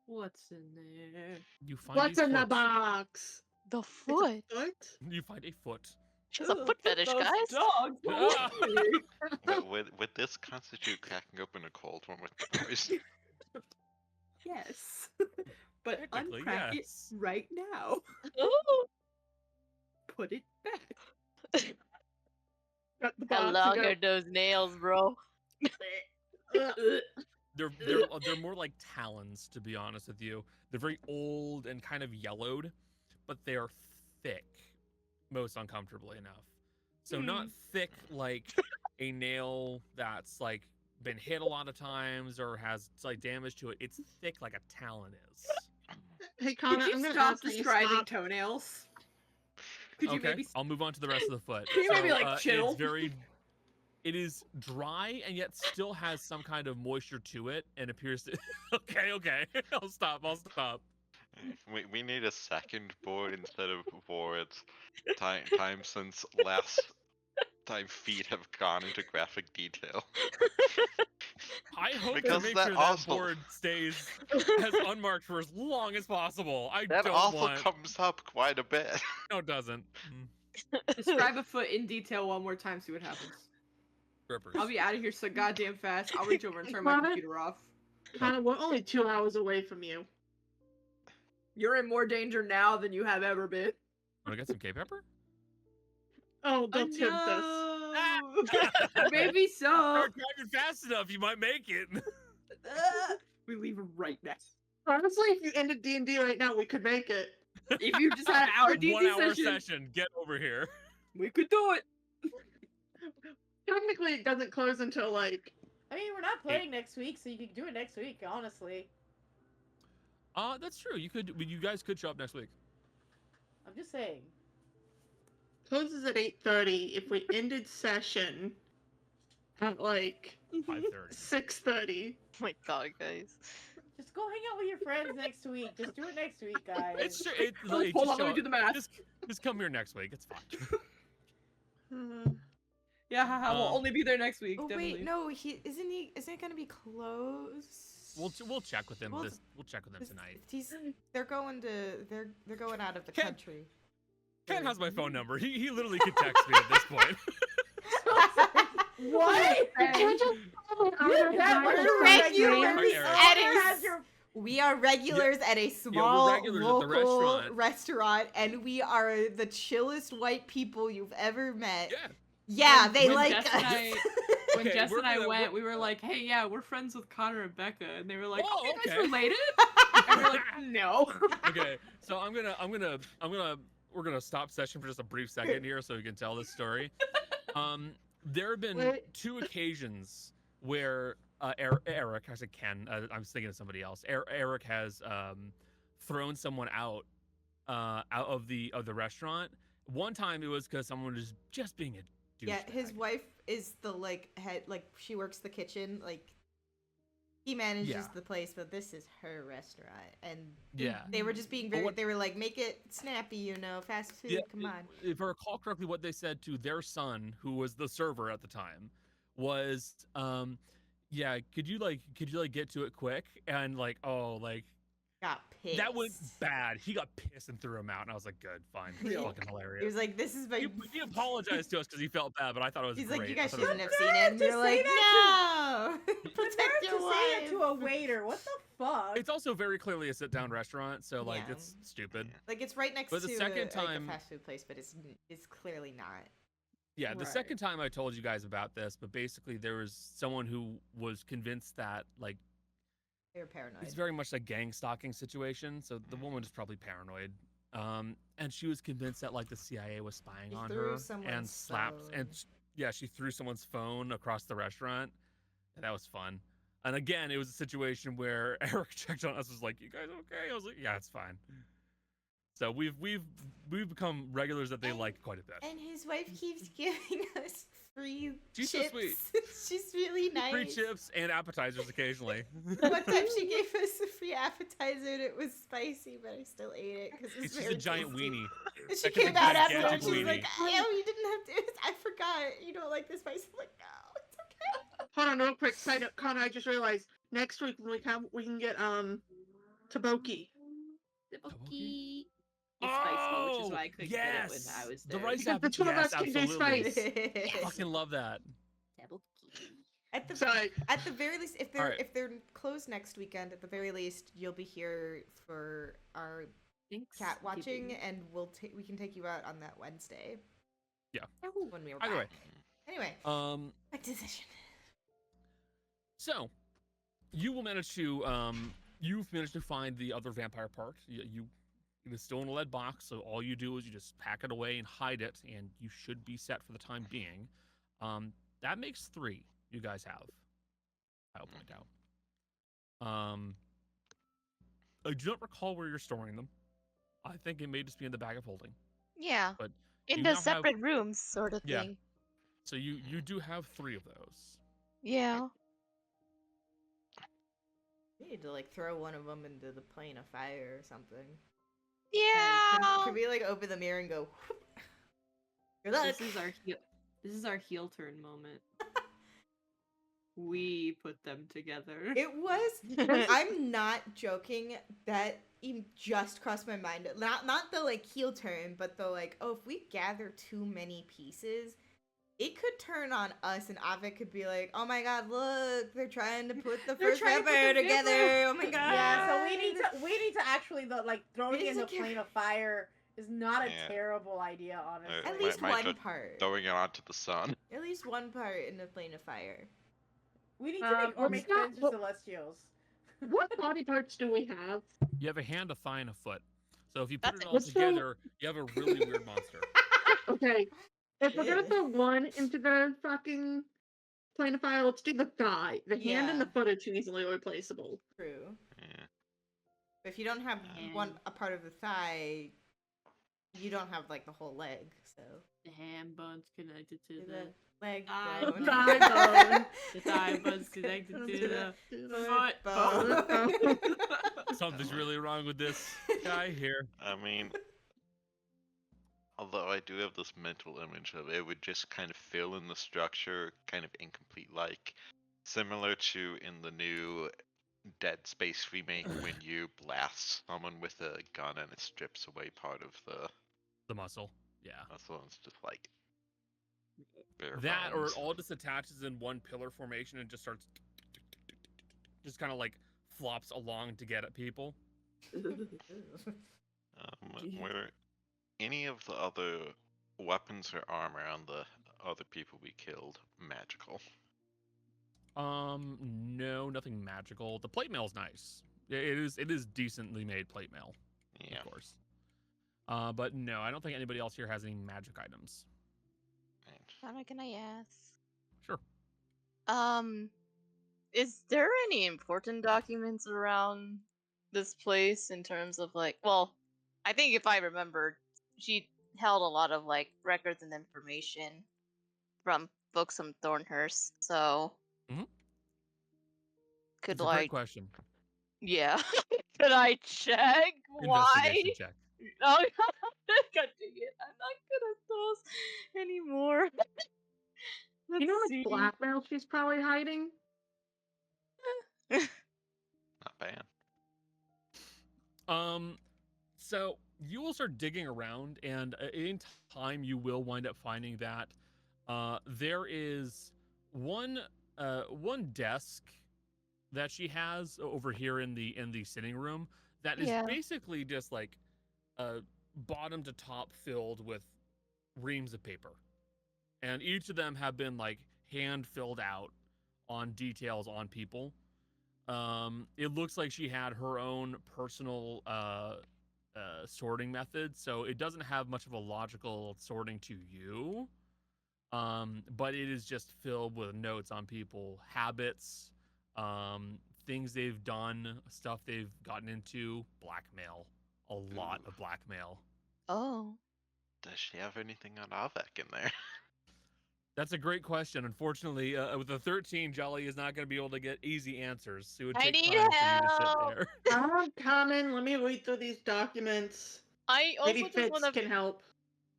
What's in there? You find What's a in the foot. box? The It's foot. a foot? You find a foot. She's a foot fetish, Those guys. dogs. Ah! Would this constitute cracking open a cold one with noise? Yes. But Technically, uncrack yes. it right now. Ooh. Put it back. Got the How box long and go, are those nails, bro? They're more like talons, to be honest with you. They're very old and kind of yellowed, but they are thick, most uncomfortably enough. So not thick like a nail that's like been hit a lot of times or has like damage to it. It's thick like a talon is. Hey, Could Connor, you I'm gonna stop ask that you describing stop. toenails? Could you Okay, maybe I'll move on to the rest of the foot. Can you maybe, like, chill? It is dry and yet still has some kind of moisture to it and appears to. Okay. I'll stop. We need a second board instead of boards. Time since last time feet have gone into graphic detail. I hope Because to make that sure also- that board stays as unmarked for as long as possible. I That don't also want. comes up quite a bit. No, it doesn't. Mm. describe a foot in detail one more time, see what happens. Rippers. I'll be out of here so goddamn fast. I'll reach over and turn my Connor? computer off. Connor, we're only 2 hours away from you. You're in more danger now than you have ever been. Want to get some K-pepper? Oh, don't tempt us. No. Maybe so. Start driving fast enough, you might make it. We leave right now. Honestly, if you ended D&D right now, we could make it. If you just had an hour D&D 1 hour session, Get over here. we could do it. Technically, it doesn't close until, like... I mean, we're not playing next week, so you can do it next week, honestly. That's true. You guys could show up next week. I'm just saying. Closes at 8:30. If we ended session at, like, 5:30. 6:30. Oh my god, guys. Just go hang out with your friends next week. Just do it next week, guys. It's true. Like, Hold just on, let me show do the up. math. Just come here next week. It's fine. Yeah, haha, we'll Um, only be there next week. Oh definitely. wait, no, isn't it gonna be closed? We'll check with him. Well, We'll check with him This- tonight. They're going out of the Ken- country. Ken has my phone number. He literally could text me at this point. What? We are regulars at a small regulars at the local restaurant. restaurant, and we are the chillest white people you've ever met. Yeah. Yeah, they When like Jess us. and When Okay, Jess we're and I gonna- went, we were like, "Hey, yeah, we're friends with Connor and Becca," and they were like, Oh, "Oh, you guys okay. related?" And we're like, "No." Okay, so we're gonna stop session for just a brief second here so we can tell this story. There have been Wait. 2 occasions where Eric, I said Ken, I was thinking of somebody else. Eric has thrown someone out of the restaurant. One time it was because someone was just being a douchebag. Yeah, his wife is the head, she works the kitchen, he manages Yeah. the place, but this is her restaurant, and Yeah. they were just being But very. what- They were like, make it snappy, fast food. Yeah, Come on. If I recall correctly, what they said to their son, who was the server at the time, was, yeah, could you get to it quick? And Got pissed. that went bad. He got pissed and threw him out, and I was like, good, fine, Yeah. fucking hilarious. He was like, "This is my." He apologized to us because he felt bad, but I thought it was He's great. like, "You I guys thought it was shouldn't have The seen it." nerve And to you're say like, that "No, The protect nerve your to say that to a wife." waiter. What the fuck? It's also very clearly a sit-down restaurant, so Yeah. it's stupid. Like it's right next But the to second a time- fast food place, but it's clearly not. Yeah, the Right. second time I told you guys about this, but basically there was someone who was convinced that They're paranoid. It's very much a gang stalking situation, so the woman is probably paranoid. And she was convinced that like the CIA was spying She on threw her and someone's slapped phone. and yeah, she threw someone's phone across the restaurant. And that was fun. And again, it was a situation where Eric checked on us, was like, "You guys okay?" I was like, "Yeah, it's fine." So we've become regulars that they like quite a bit. And his wife keeps giving us free She's so chips. sweet. She's really nice. Free chips and appetizers occasionally. One time she gave us a free appetizer and it was spicy, but I still ate it because It's just a giant weenie. And she Like a came out after gigantic and she was like, weenie. "Oh, you didn't have to. I forgot. You don't like the spice." I'm like, "No, it's okay." Hold on, real quick. Side note, Connor, I just realized next week when we come, we can get taboki. Taboki. It's spicy, which is why I couldn't get it when I was there. The rice Because apple. the two of Yes, us can do absolutely. spice. I fucking love that. At the Sorry. at the very least, if they're Alright. if they're closed next weekend, at the very least, you'll be here for our cat watching, and we can take you out on that Wednesday. Yeah. When we were Either way. back. Anyway, back to the session. So, you will manage to you've managed to find the other vampire part. It is still in a lead box, so all you do is you just pack it away and hide it, and you should be set for the time being. That makes 3 you guys have. I'll point out. I do not recall where you're storing them. I think it may just be in the bag of holding. Yeah. But In you the now have- separate rooms, sort of Yeah. thing. So you do have 3 of those. Yeah. We need to like throw one of them into the plane of fire or something. Yeah. Can we like open the mirror and go? Good luck. This is our heel turn moment. We put them together. It was. I'm not joking. That even just crossed my mind. Not the like heel turn, but the like. Oh, if we gather too many pieces, it could turn on us, and Ave could be like, "Oh my God, look! They're trying to put the first trying to put vampire the together. vampire- Oh my God!" Yeah, so we need to actually like throwing it in the Basically- plane of fire is not a Yeah. terrible idea, honestly. At Might- least might one just part. Throwing it onto the sun. At least one part in the plane of fire. We need to let's make not- friends with Celestials. What body parts do we have? You have a hand, a thigh, and a foot. So if you put That's it all Let's throw- together, you have a really weird monster. Okay. If we're gonna Yeah. throw one into the fucking plane of fire, let's do the thigh. The hand and the Yeah. foot are too easily replaceable. True. Yeah. But if you don't have a part of the thigh, you don't have like the whole leg. So The ham bone's connected to the the leg thigh bone. Thigh bone. the thigh bone's connected to the foot foot bone. Something's really wrong with this guy here. I mean, although I do have this mental image of it would just kind of fill in the structure, kind of incomplete, like similar to in the new Dead Space remake when you blast someone with a gun and it strips away part of the muscle. Yeah. muscle and it's just like bare That or bones. it all just attaches in one pillar formation and just starts just kind of like flops along to get at people. Were any of the other weapons or armor on the other people we killed magical? No, nothing magical. The plate mail's nice. It is decently made plate mail, Yeah. of course. But no, I don't think anybody else here has any magic items. Right. Can I ask? Sure. Is there any important documents around this place in terms of like, well, I think if I remember, she held a lot of like records and information from books from Thornhurst, so Mhm. could It's a great like, question. yeah, could I check why? Investigation check. Oh, God dang it, I'm not good at those anymore. Let's You know see. what blackmail she's probably hiding? Not bad. So you will start digging around, and in time you will wind up finding that there is one desk that she has over here in the sitting room that is Yeah. basically just like bottom to top filled with reams of paper, and each of them have been like hand filled out on details on people. It looks like she had her own personal sorting method, so it doesn't have much of a logical sorting to you. But it is just filled with notes on people, habits, things they've done, stuff they've gotten into, blackmail, a lot of blackmail. Oh. Does she have anything on Avec in there? That's a great question. Unfortunately, with a 13, Jolly is not going to be able to get easy answers. It would I take need time for you to help. sit there. I'm coming. Let me read through these documents. I also Maybe just Fitz want to. can help.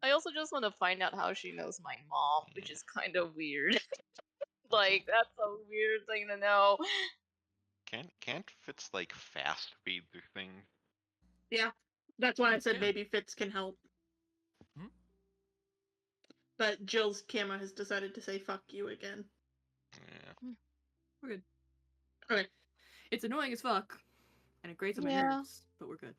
I also just want to find out how she knows my mom, which is kind of weird. Like that's a weird thing to know. Can't Fitz like fast feed through things? Yeah, that's why I said Yeah. maybe Fitz can help. Hmm? But Jill's camera has decided to say "fuck you" again. Yeah. We're good. Okay, It's annoying as fuck, and it grates on my Yeah. nerves, but we're good.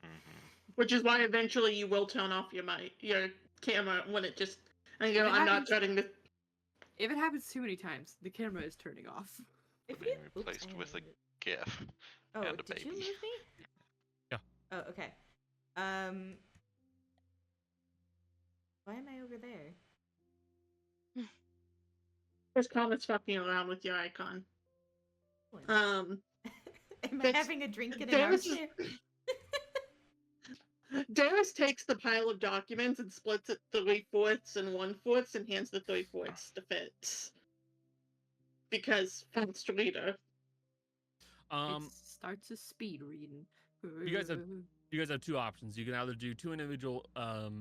which is why eventually you will turn off your camera when it just. And you go, If it I'm not happens- cutting this. If it happens too many times, the camera is turning off. If Being you- replaced oops, with a and- GIF. Oh, and a did you baby. move me? Yeah. Oh, okay. Why am I over there? There's comments fucking around with your icon. Am I Fitz- having a drink in an Darius is- armchair? Darius takes the pile of documents and splits it 3/4 and 1/4 and hands the 3/4 to Fitz. Because fast reader. Um, It starts a speed reading. You guys have two options. You can either do 2 individual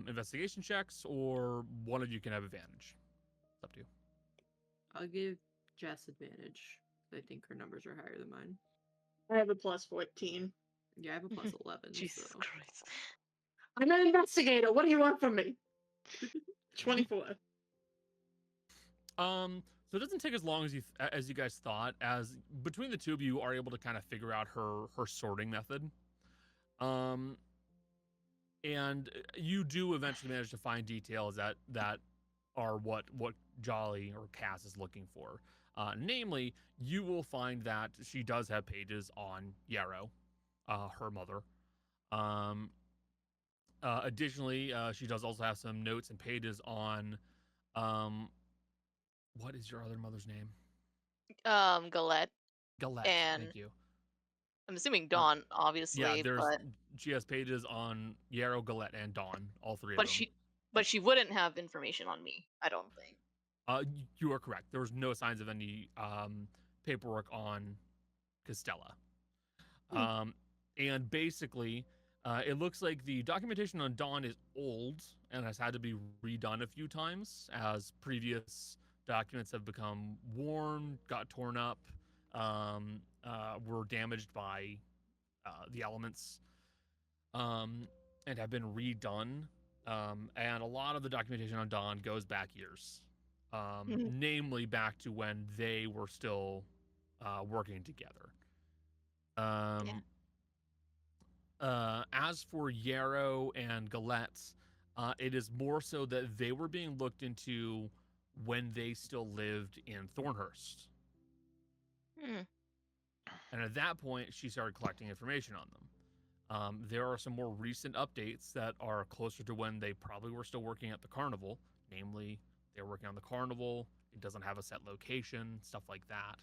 investigation checks, or one of you can have advantage. It's up to you. I'll give Jess advantage. I think her numbers are higher than mine. I have a plus 14. Yeah, I have a plus 11. Jesus so. Christ. I'm an investigator. What do you want from me? 24. So it doesn't take as long as you guys thought. As between the two of you are able to kind of figure out her sorting method. And you do eventually manage to find details that are what Jolly or Cass is looking for. Namely, you will find that she does have pages on Yarrow, her mother. Additionally, she does also have some notes and pages on, what is your other mother's name? Galette. Galette. And Thank you. I'm assuming Dawn, obviously, Yeah, but she has pages on Yarrow, Galette, and Dawn, all three of them. but she wouldn't have information on me, I don't think. You are correct. There was no signs of any paperwork on Costella. And basically, it looks like the documentation on Dawn is old and has had to be redone a few times as previous documents have become worn, got torn up, were damaged by the elements, and have been redone. And a lot of the documentation on Dawn goes back years. Namely back to when they were still working together. As for Yarrow and Galette, it is more so that they were being looked into when they still lived in Thornhurst. And at that point, she started collecting information on them. There are some more recent updates that are closer to when they probably were still working at the carnival. Namely, they're working on the carnival. It doesn't have a set location, stuff like that.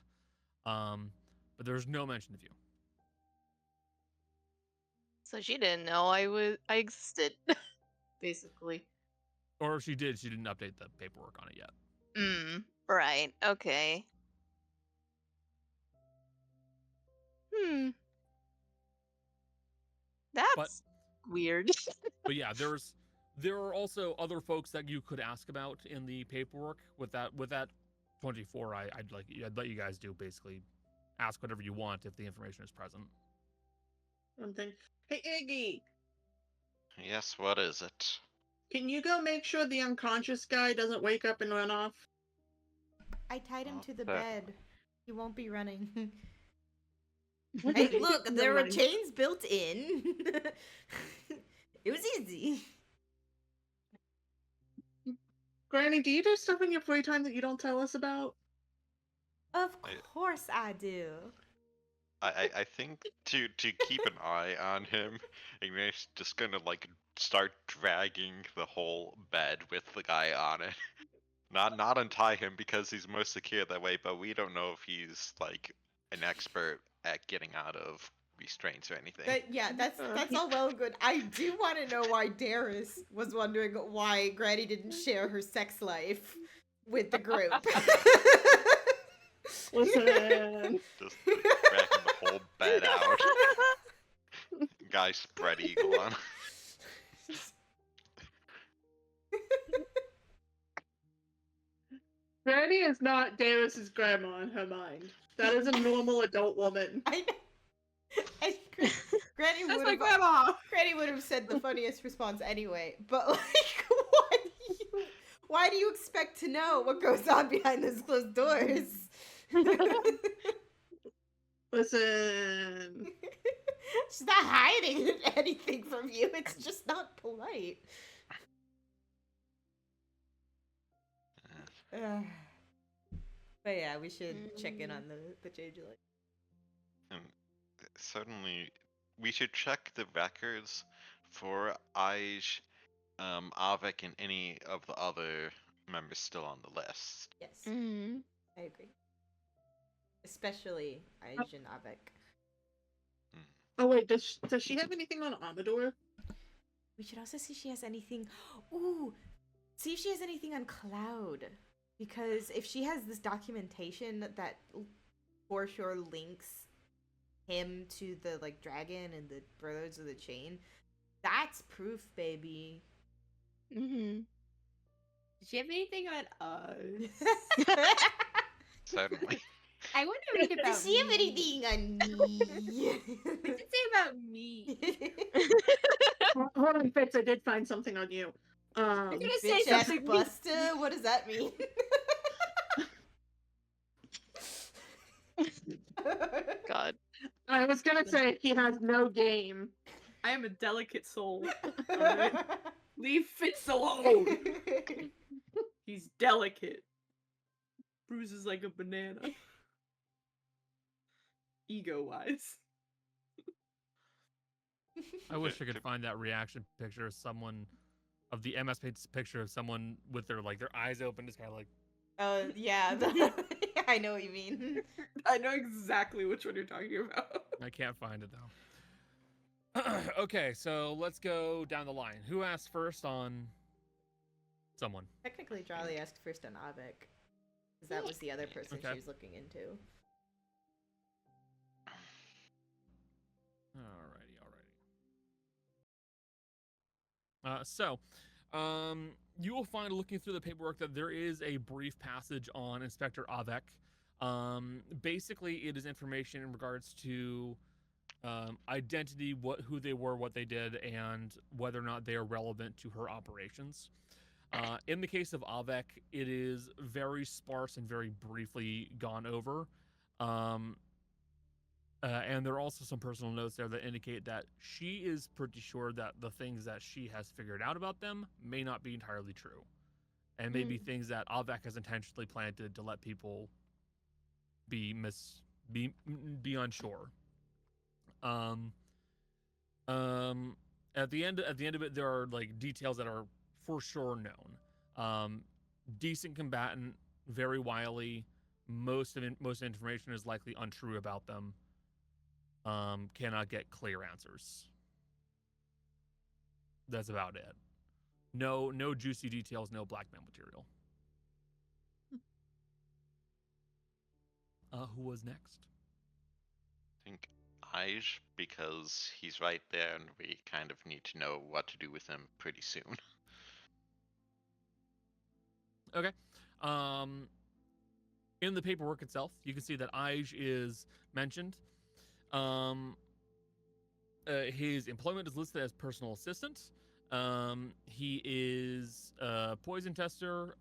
But there's no mention of you. So she didn't know I existed, basically. Or if she did, she didn't update the paperwork on it yet. Right, okay. That's weird. But yeah, there are also other folks that you could ask about in the paperwork. With that 24, I'd let you guys do basically ask whatever you want if the information is present. One thing. Hey, Iggy! Yes, what is it? Can you go make sure the unconscious guy doesn't wake up and run off? I tied him to the that- bed. He won't be running. Hey, look, there were chains built in. It was easy. Granny, do you do stuff in your free time that you don't tell us about? Of course I do. I think to keep an eye on him, Ignace just gonna like start dragging the whole bed with the guy on it. Not untie him because he's most secure that way, but we don't know if he's like an expert at getting out of restraints or anything. That's all well and good. I do want to know why Darius was wondering why Granny didn't share her sex life with the group. Listen. Just dragging the whole bed out. Guy spread eagle on. Granny is not Darius's grandma in her mind. That is a normal adult woman. I know. Granny That's would my have grandma. Granny would have said the funniest response anyway, but like, why do you expect to know what goes on behind those closed doors? Listen. She's not hiding anything from you. It's just not polite. But yeah, we should check in on the change light. And certainly, we should check the records for Aije, Avik, and any of the other members still on the list. Yes, Mm-hmm. I agree. Especially Aije and Avik. Oh wait, does she have anything on Amador? We should also see if she has anything. Ooh, see if she has anything on Cloud. Because if she has this documentation that for sure links him to the like dragon and the Brothers of the Chain, that's proof, baby. Mm-hmm. Does she have anything on us? Certainly. I want to read about Does she have me. anything on me? What does it say about me? Hold on, Fitz, I did find something on you. I'm gonna say Bitch ass something. Buster? What does that mean? God. I was gonna say he has no game. I am a delicate soul. Alright? Leave Fitz alone. He's delicate. Bruises like a banana. Ego-wise. I wish I could find that reaction picture of someone, of the MS Paint's picture of someone with their like their eyes open, just kind of like. Yeah. I know what you mean. I know exactly which one you're talking about. I can't find it though. Okay, so let's go down the line. Who asked first on someone? Technically, Charlie asked first on Avik. Because that was the other person Okay. she was looking into. Alrighty. You will find looking through the paperwork that there is a brief passage on Inspector Avek. Basically, it is information in regards to identity, who they were, what they did, and whether or not they are relevant to her operations. In the case of Avek, it is very sparse and very briefly gone over. And there are also some personal notes there that indicate that she is pretty sure that the things that she has figured out about them may not be entirely true. And may be things that Avek has intentionally planted to let people be unsure. At the end of it, there are like details that are for sure known. Decent combatant, very wily. Most information is likely untrue about them. Cannot get clear answers. That's about it. No juicy details, no blackmail material. Who was next? I think Aije, because he's right there and we kind of need to know what to do with him pretty soon. Okay. In the paperwork itself, you can see that Aije is mentioned. His employment is listed as personal assistant. He is a poison tester,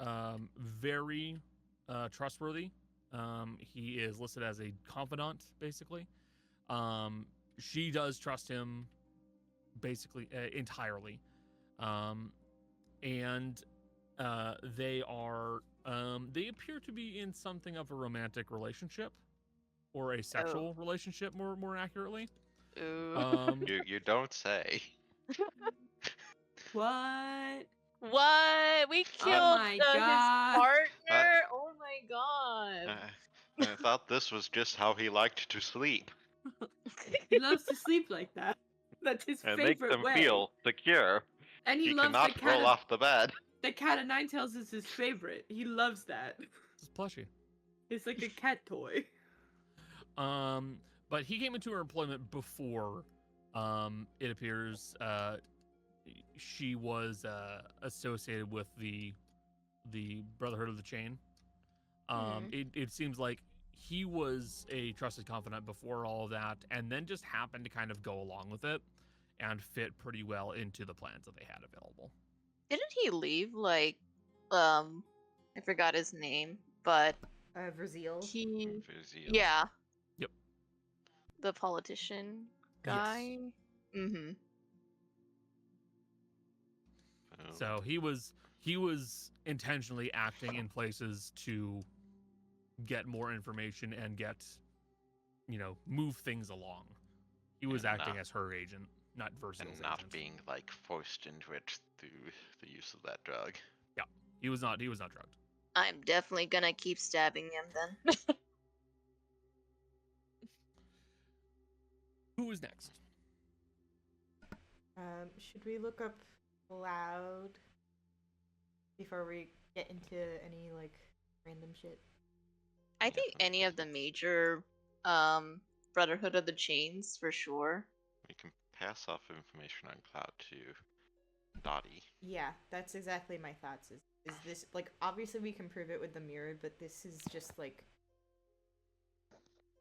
very trustworthy. He is listed as a confidant, basically. She does trust him, basically entirely. And they appear to be in something of a romantic relationship, or a sexual relationship, more accurately. Ooh. You don't say. What? What? We Oh killed my his God. partner? Oh my god. I thought this was just how he liked to sleep He loves to sleep like that. That's his and make favorite them way. feel secure. And he He loves cannot roll off the bed. the cat of nine tails is his favorite. He loves that. It's plushie. It's like a cat toy. But he came into her employment before, it appears, she was associated with the Brotherhood of the Chain. It seems like he was a trusted confidant before all of that, and then just happened to kind of go along with it and fit pretty well into the plans that they had available. Didn't he leave like I forgot his name, but Brazil. he Vizio. yeah. Yep. The politician guy. Mm-hmm. Oh, So he was intentionally acting in places to get more information and get, move things along. He was And acting not- as her agent, not Versil's and not agent. being like forced into it through the use of that drug. He was not drugged. I'm definitely gonna keep stabbing him then. Who is next? Should we look up Cloud before we get into any like random shit? I think any of the major Brotherhood of the Chains for sure. We can pass off information on Cloud to Dottie. Yeah, that's exactly my thoughts. Is this like obviously we can prove it with the mirror, but this is just like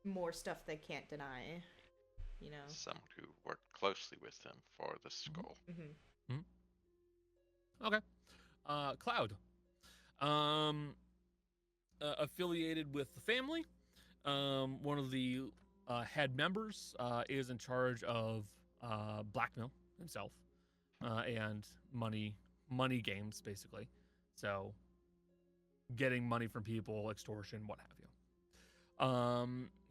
more stuff they can't deny. You know. Someone who worked closely with him for this goal. Mm-hmm. Okay. Cloud. Affiliated with the family. One of the head members is in charge of blackmail himself and money games, basically. So getting money from people, extortion, what have you.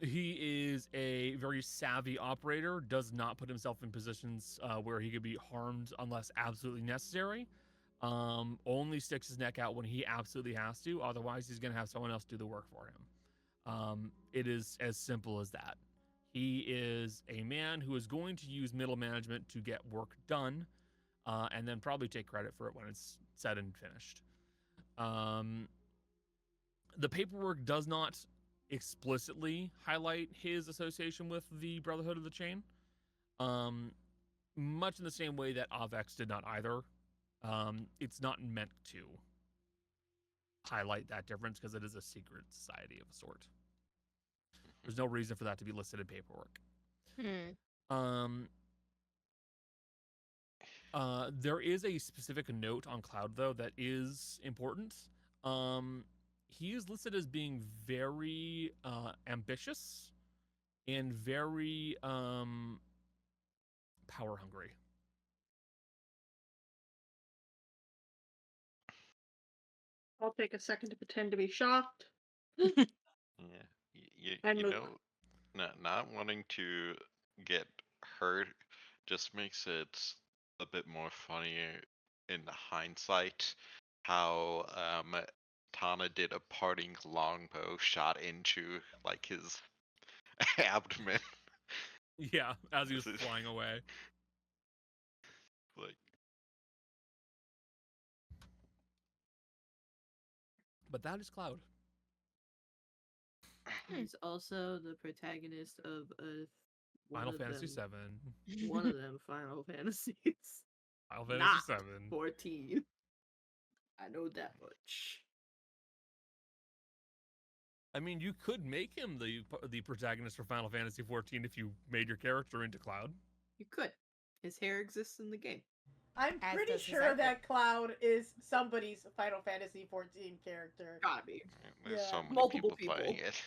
He is a very savvy operator, does not put himself in positions where he could be harmed unless absolutely necessary. Only sticks his neck out when he absolutely has to, otherwise he's going to have someone else do the work for him. It is as simple as that. He is a man who is going to use middle management to get work done, and then probably take credit for it when it's said and finished. The paperwork does not explicitly highlight his association with the Brotherhood of the Chain, much in the same way that Avex did not either. It's not meant to highlight that difference because it is a secret society of a sort. There's no reason for that to be listed in paperwork. There is a specific note on Cloud, though, that is important. He is listed as being very ambitious and very power hungry. I'll take a second to pretend to be shocked. Yeah, you And look. know, not wanting to get hurt just makes it a bit more funnier in the hindsight how Tana did a parting longbow shot into like his abdomen. Yeah, as he was flying away. Like, But that is Cloud. He's also the protagonist of Final Fantasy VII. One of them Final Fantasies. Final Fantasy Not VII. 14. I know that much. I mean, you could make him the protagonist for Final Fantasy XIV if you made your character into Cloud. You could. His hair exists in the game. I'm As pretty does his sure outfit. that Cloud is somebody's Final Fantasy 14 character. Gotta be. there's Yeah, so many multiple people playing it.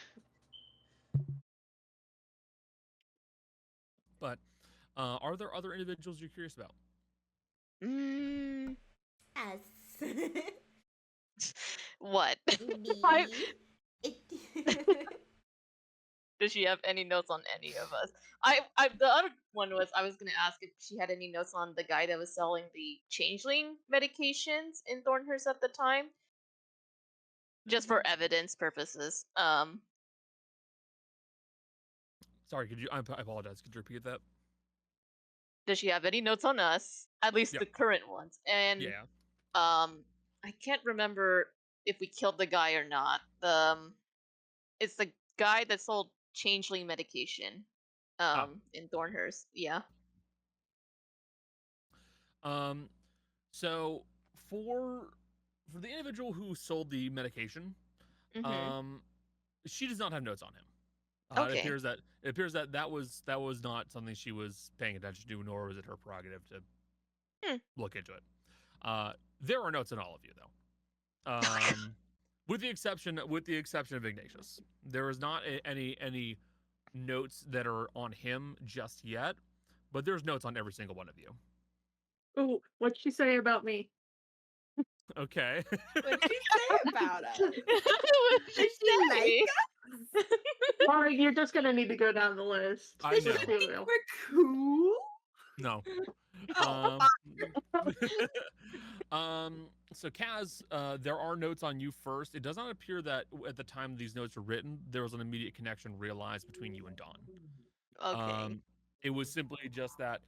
But are there other individuals you're curious about? Yes. What? Me. I- Does she have any notes on any of us? The other one was I was gonna ask if she had any notes on the guy that was selling the changeling medications in Thornhurst at the time, just for evidence purposes. Sorry, could you? I apologize. Could you repeat that? Does she have any notes on us? At least Yep. the current ones. And Yeah. I can't remember if we killed the guy or not. It's the guy that sold changeling medication. In Thornhurst. Yeah. So for the individual who sold the medication, Mhm. she does not have notes on him. Okay. It appears that that was not something she was paying attention to, nor was it her prerogative to look into it. There are notes on all of you though, with the exception of Ignatius. There is not any notes that are on him just yet, but there's notes on every single one of you. Ooh, what'd she say about me? Okay. What'd she say about us? What Does did she like say? us? Well, you're just gonna need to go down the list. I Let's know. be Think real. we're cool? No. Oh. So Kaz, there are notes on you first. It does not appear that at the time these notes were written, there was an immediate connection realized between you and Dawn. Okay. It was simply just that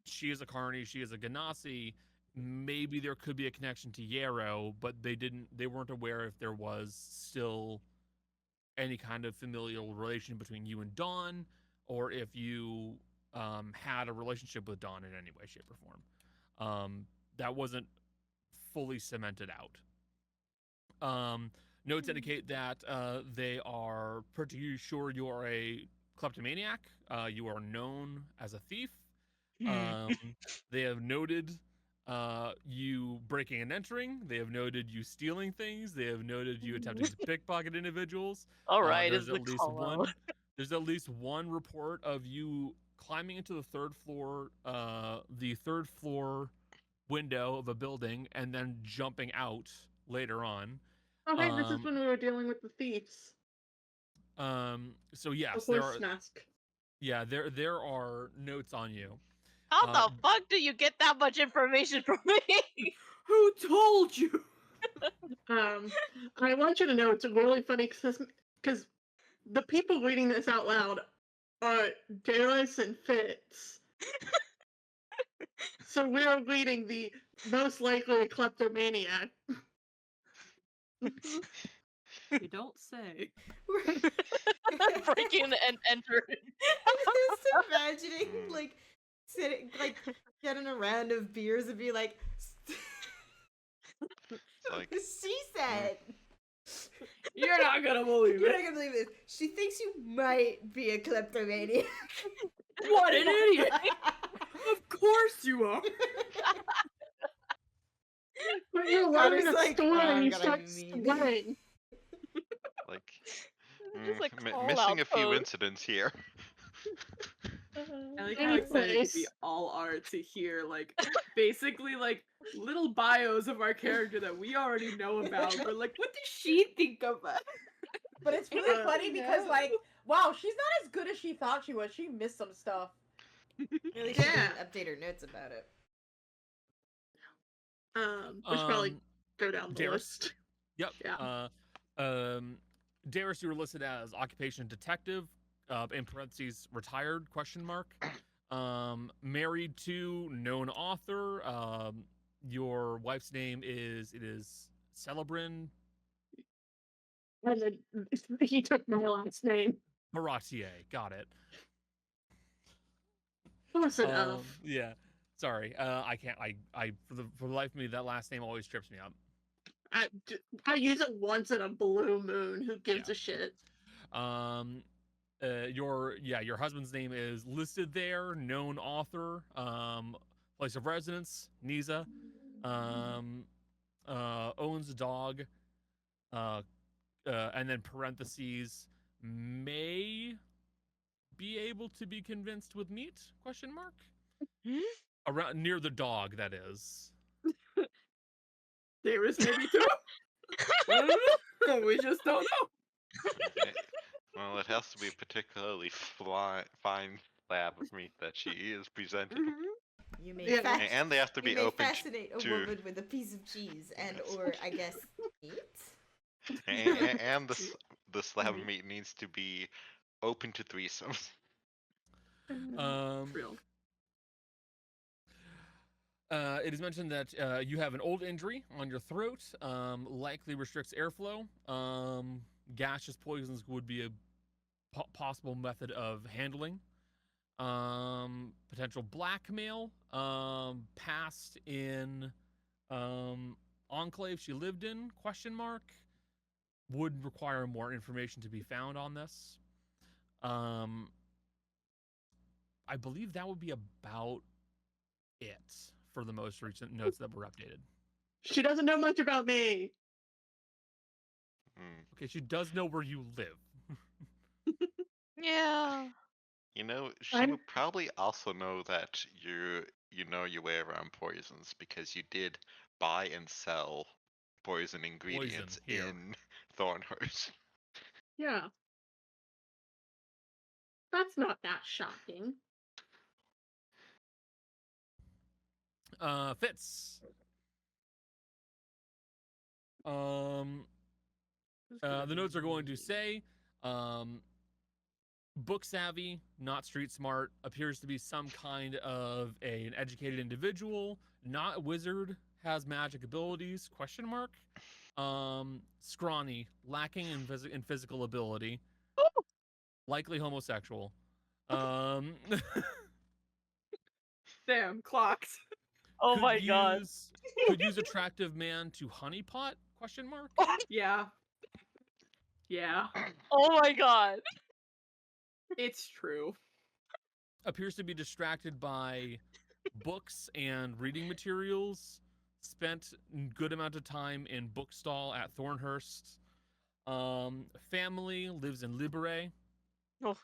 she is a Carney, she is a Ganassi. Maybe there could be a connection to Yarrow, but they weren't aware if there was still any kind of familial relation between you and Dawn, or if you had a relationship with Dawn in any way, shape, or form. That wasn't fully cemented out. Notes indicate that they are pretty sure you are a kleptomaniac. You are known as a thief. They have noted you breaking and entering. They have noted you stealing things. They have noted you attempting to pickpocket individuals. All right. There's Is the at least call one. out. There's at least one report of you climbing into the third floor window of a building and then jumping out later on. Oh, hey, this is when we were dealing with the thieves. So yes, The there horse are. mask. Yeah, there are notes on you. How the fuck do you get that much information from me? Who told you? I want you to know it's really funny because the people reading this out loud are Darius and Fitz. So we're reading the most likely kleptomaniac. You don't say. Breaking and entering. I'm just imagining like sitting, like getting a round of beers and be like, Like, she said. You're not gonna believe You're it. not gonna believe this. She thinks you might be a kleptomaniac. What an idiot! Of course you are. But you're Connor's running a like, store "Oh, and you God, start I'm mean." sweating. like, Just like call missing out a few pose. incidents here. I like how excited it'd be Anyways. all art to hear, like, basically, like, little bios of our character that we already know about. We're like, what does she think of us? But it's really funny I because, know. like, wow, she's not as good as she thought she was. She missed some stuff. Really, she Yeah. didn't update her notes about it. We should probably go down the Darius? list. Yep. Yeah. Darius, you were listed as occupation detective, in parentheses retired ? Married to known author. Your wife's name is Celebrin And then he took my last name. Baratier. Got it. Close enough. Yeah. Sorry. I can't. I for the life of me, that last name always trips me up. I use it once in a blue moon. Who gives Yeah. a shit? Your husband's name is listed there. Known author. Place of residence, Niza. Owns a dog. And then parentheses, may be able to be convinced with meat ? Around near the dog, that is. There is maybe two. I don't know. We just don't know. Okay. Well, it has to be a particularly fine slab of meat that she is presenting. Mhm. You may Yeah. And they have to you be may open fascinate a to woman with a piece of cheese and Yes. or I guess meat. and the slab of meat needs to be open to threesomes. Real. It is mentioned that you have an old injury on your throat, likely restricts airflow. Gaseous poisons would be a possible method of handling. Potential blackmail. Past in enclave she lived in? Question mark. Would require more information to be found on this. I believe that would be about it for the most recent notes that were updated. She doesn't know much about me. Okay, she does know where you live. Yeah. You know, she I'm- would probably also know that you know your way around poisons because you did buy and sell poison ingredients here. in Thornhurst. Yeah. That's not that shocking. Fitz. The notes are going to say, book savvy, not street smart, appears to be some kind of an educated individual, not a wizard, has magic abilities, question mark. Scrawny, lacking in physical ability, likely homosexual. Damn, clocks. Oh my god. Could use attractive man to honeypot, question mark. Yeah. Yeah. Oh my god. It's true. Appears to be distracted by books and reading materials. Spent a good amount of time in bookstall at Thornhurst. Family lives in Libere. Oh.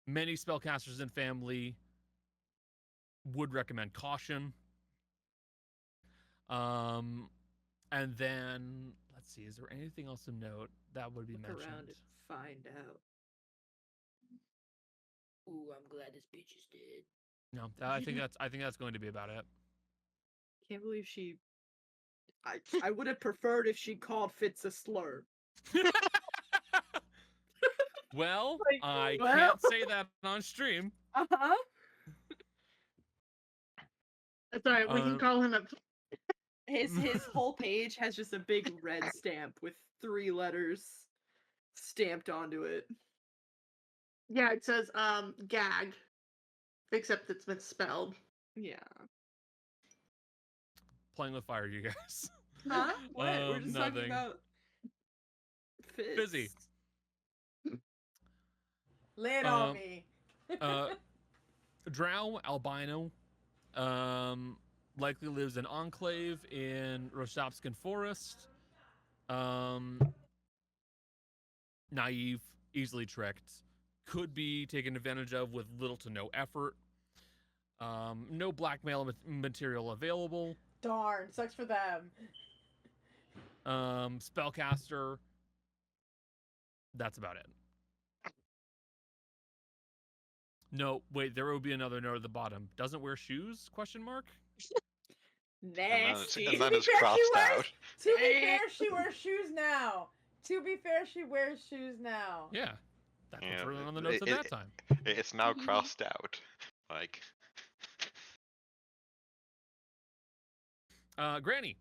Many spellcasters in family would recommend caution. And then let's see, is there anything else to note that would be Look mentioned? around and find out. Ooh, I'm glad this bitch is dead. No, I think that's going to be about it. Can't believe she. I would have preferred if she called Fitz a slur. Well, Like, I well. can't say that on stream. Uh-huh. That's all right. We can call him a. His whole page has just a big red stamp with 3 letters stamped onto it. Yeah, it says gag, except it's misspelled. Yeah. Playing with fire, you guys. Huh? What? We're just Nothing. talking about Fitz. Busy. Lay it on me. Drow albino. Likely lives in enclave in Rostopskin Forest. Naive, easily tricked. Could be taken advantage of with little to no effort. No blackmail material available. Darn, sucks for them. Spellcaster. That's about it. No, wait, there will be another note at the bottom. Doesn't wear shoes? Question mark. Nasty. And then To be it's fair, crossed she wears- out. To be fair, she wears shoes now. To be fair, she wears shoes now. Yeah, that's Yeah, what's written on the notes at that time. It's now crossed out. Like, Granny.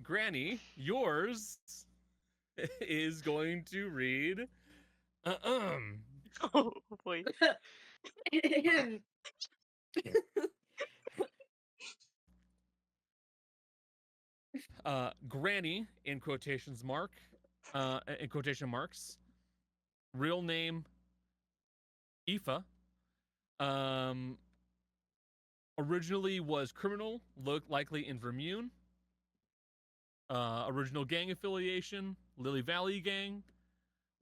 Granny, yours is going to read. Oh boy. Granny in quotation marks. Real name Aoife. Originally was criminal, likely in Vermune. Original gang affiliation, Lily Valley Gang.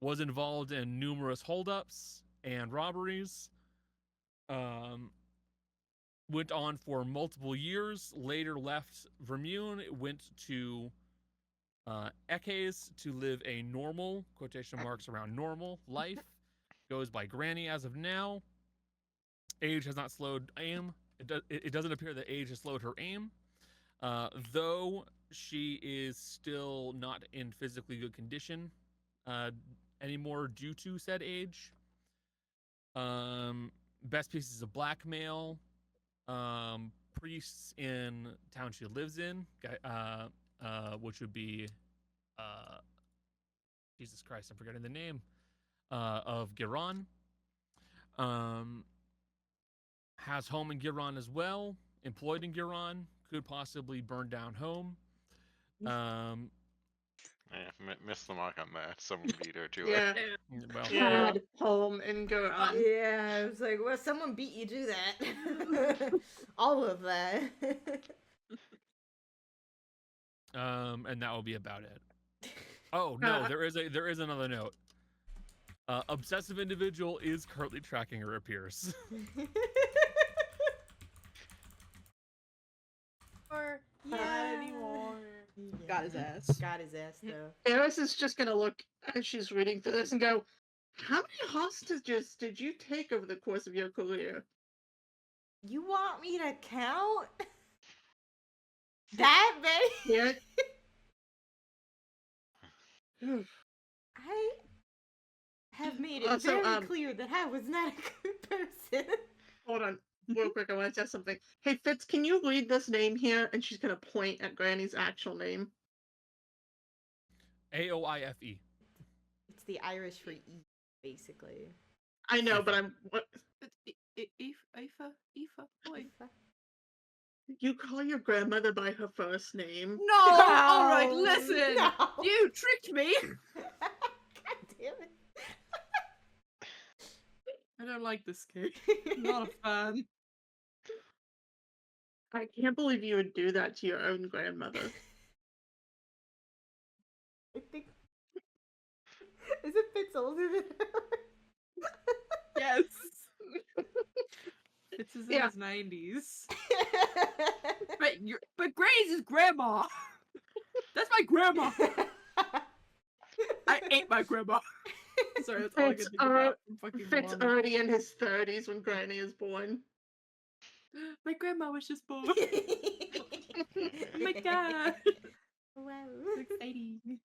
Was involved in numerous holdups and robberies. went on for multiple years. Later left Vermune, went to Aije to live a normal, quotation marks around normal, life. Goes by Granny as of now. Age has not slowed aim. It doesn't appear that age has slowed her aim. Though she is still not in physically good condition anymore due to said age. Best pieces of blackmail. Priests in town she lives in, which would be Jesus Christ, I'm forgetting the name of Giron. Has home in Giron as well, employed in Giron, could possibly burn down home. Missed the mark on that. Someone beat her to Yeah. it. Well, Had home and go on. Yeah, I was like, well, someone beat you to that. All of that. and that will be about it. Oh no, there is another note. Obsessive individual is currently tracking her appears. Or Yeah. anymore. Got his ass. Got his ass, though. Eris is just gonna look as she's reading through this and go, "How many hostages did you take over the course of your career?" You want me to count? That many? Yeah. I have made it Also, very clear that I was not a good person. Hold on, real quick. I want to test something. Hey Fitz, can you read this name here? And she's gonna point at Granny's actual name. Aoife. It's the Irish for E, basically. I know, but I'm. What? Aoife, boy. You call your grandmother by her first name? No! Alright, No, listen! no. You tricked me! God damn it. I don't like this game. I'm not a fan. I can't believe you would do that to your own grandmother. I think. Is it Fitz older than her? Yes! It's in Yeah. his 90s. But Grace is grandma! That's my grandma! I ate my grandma! Sorry, that's all I can Fitz, think about from fucking Fitz Moana. already in his 30s when Granny is born. My grandma was just born. Oh my god! Wow. So exciting.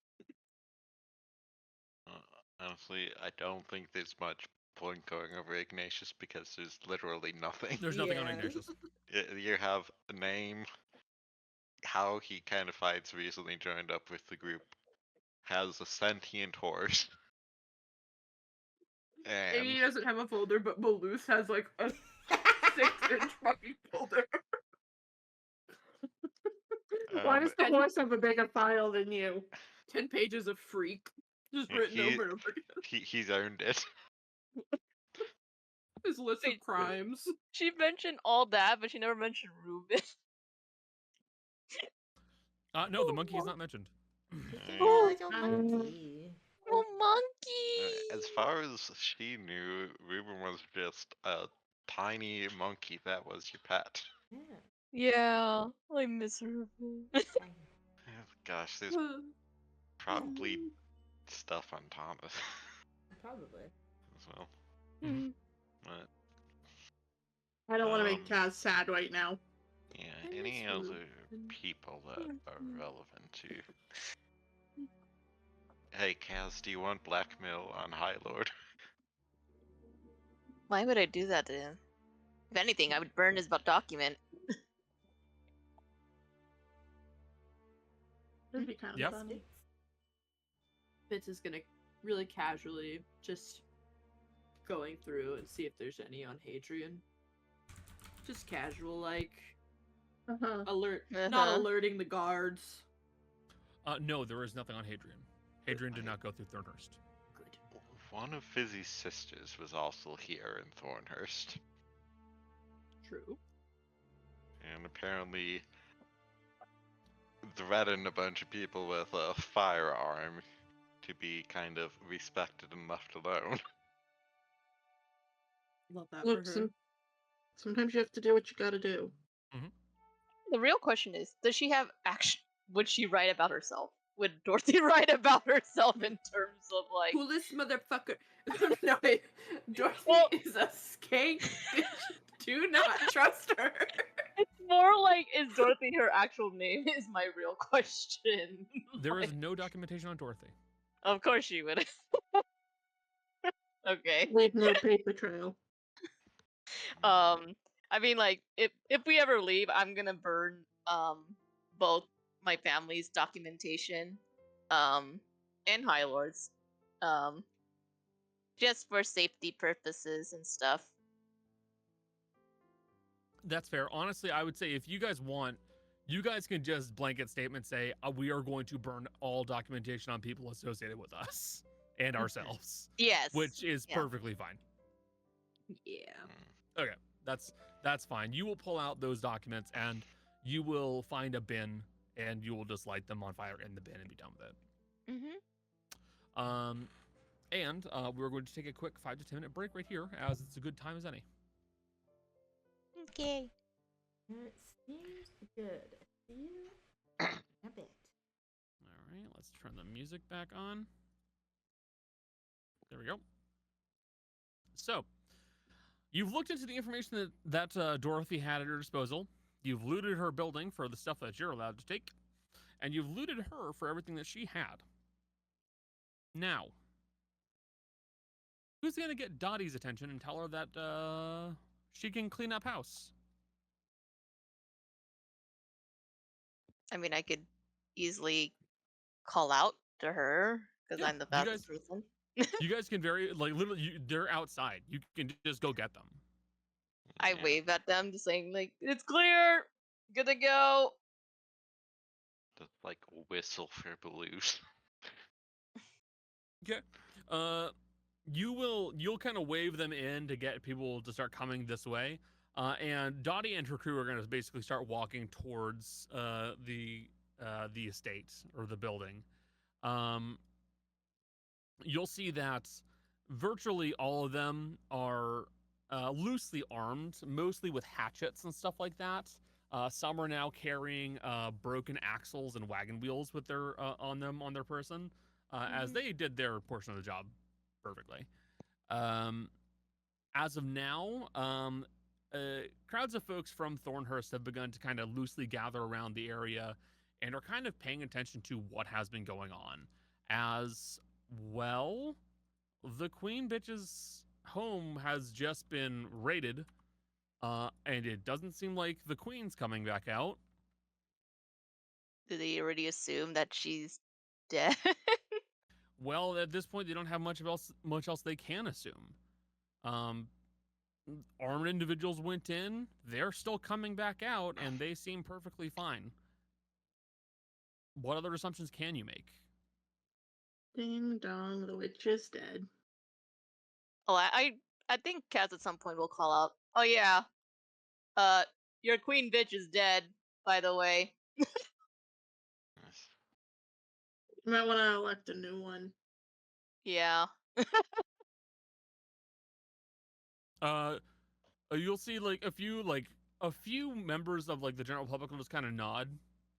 Honestly, I don't think there's much point going over Ignatius because there's literally nothing. There's nothing on Yeah. Ignatius. You have a name, how he kind of finds recently joined up with the group, has a sentient horse, Maybe he and doesn't have a folder, but Maloose has like a 6-inch fucking folder. Why does the horse have a bigger file than you? 10 pages of freak. Just Yeah, written he- over and over again. he's earned it. His list of Wait. crimes. She mentioned all that, but she never mentioned Ruben. No, the monkey is not mentioned. Oh, little monkey. Oh, monkey! As far as she knew, Ruben was just a tiny monkey that was your pet. Yeah. Yeah, I miss Ruben. Gosh, there's probably stuff on Thomas Probably. as well. Hmm. But I don't want to make Um, Kaz sad right now. yeah, I any miss other Ruben. people that are relevant to you? Hey, Kaz, do you want blackmail on High Lord? Why would I do that to him? If anything, I would burn his document. That'd be kind of Yep. funny. Fitz is gonna really casually just going through and see if there's any on Hadrian. Just casual, like Uh-huh. not Uh-huh. alerting the guards. No, there is nothing on Hadrian. Hadrian did not go through Thornhurst. Good. One of Fizzy's sisters was also here in Thornhurst, True. and apparently threatened a bunch of people with a firearm to be kind of respected and left alone. Love that Look, for her. Sometimes you have to do what you gotta do. The real question is, does she have action? Would she write about herself? Would Dorothy write about herself in terms of like? Coolest motherfucker. No, wait. Dorothy Well- is a skank bitch. Do not trust her. It's more like, is Dorothy her actual name? Is my real question. There is Like, no documentation on Dorothy. of course she would. Okay. Leave no paper trail. I mean, like, if we ever leave, I'm gonna burn both my family's documentation, and High Lord's, just for safety purposes and stuff. That's fair. Honestly, I would say if you guys want, you guys can just blanket statement say, we are going to burn all documentation on people associated with us and ourselves, Yes. which is Yeah. perfectly fine. Yeah. Okay, that's fine. You will pull out those documents and you will find a bin and you will just light them on fire in the bin and be done with it. Mm-hmm. And we're going to take a quick 5 to 10 minute break right here, as it's a good time as any. Okay. It seems good. See you in a bit. All right, let's turn the music back on. There we go. So, you've looked into the information that Dorothy had at her disposal. You've looted her building for the stuff that you're allowed to take, and you've looted her for everything that she had. Now, who's going to get Dottie's attention and tell her that she can clean up house? I mean, I could easily call out to her because Yeah, I'm the you fastest guys- person. You guys can literally, they're outside. You can just go get them. I Yeah. wave at them, just saying like, "It's clear, good to go." Just like whistle for blues. Okay. You'll kind of wave them in to get people to start coming this way. And Dottie and her crew are going to basically start walking towards the estate or the building. You'll see that virtually all of them are loosely armed, mostly with hatchets and stuff like that. Some are now carrying broken axles and wagon wheels with their on their person, as they did their portion of the job perfectly. As of now, crowds of folks from Thornhurst have begun to kind of loosely gather around the area and are kind of paying attention to what has been going on. As well, the Queen Bitch's home has just been raided, and it doesn't seem like the Queen's coming back out. Do they already assume that she's dead? Well, at this point, they don't have much else they can assume. Armed individuals went in; they're still coming back out, and they seem perfectly fine. What other assumptions can you make? Ding dong, the witch is dead. Oh, I think Kaz at some point will call out. Oh yeah, your queen bitch is dead. By the way. Yes. You might want to elect a new one. Yeah. You'll see like a few members of like the general public will just kind of nod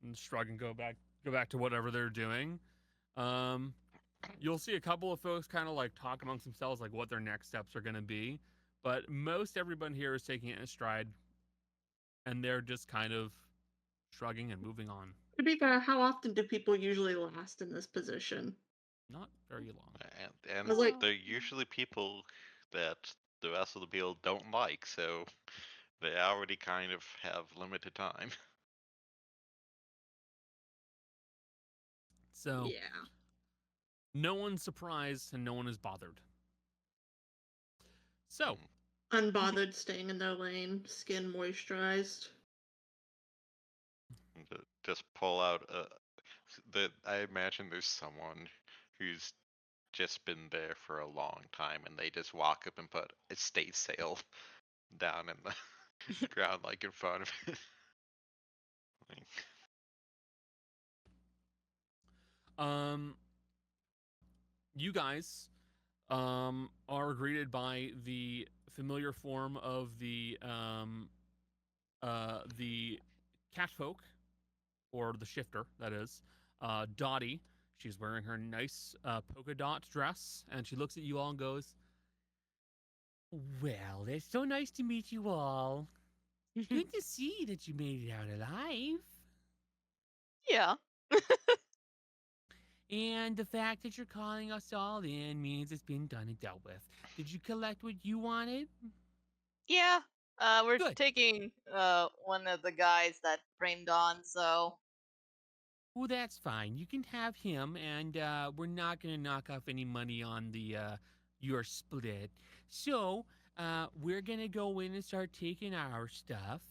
and shrug and go back to whatever they're doing. You'll see a couple of folks kind of like talk amongst themselves like what their next steps are going to be, but most everyone here is taking it in stride, and they're just kind of shrugging and moving on. To be fair, how often do people usually last in this position? Not very long. And was like- they're usually people that the rest of the people don't like, so they already kind of have limited time. So Yeah. no one's surprised and no one is bothered. So Unbothered, staying in their lane, skin moisturized. Just pull out I imagine there's someone who's just been there for a long time and they just walk up and put estate sale down in the ground like in front of it. Like, you guys are greeted by the familiar form of the catfolk, or the shifter, that is, Dottie. She's wearing her nice polka dot dress, and she looks at you all and goes, "Well, it's so nice to meet you all. Good to see that you made it out alive. Yeah. And the fact that you're calling us all in means it's been done and dealt with. Did you collect what you wanted?" Yeah. We're Good. taking one of the guys that framed on, so Well, that's fine. You can have him, and we're not going to knock off any money on the your split. So we're going to go in and start taking our stuff,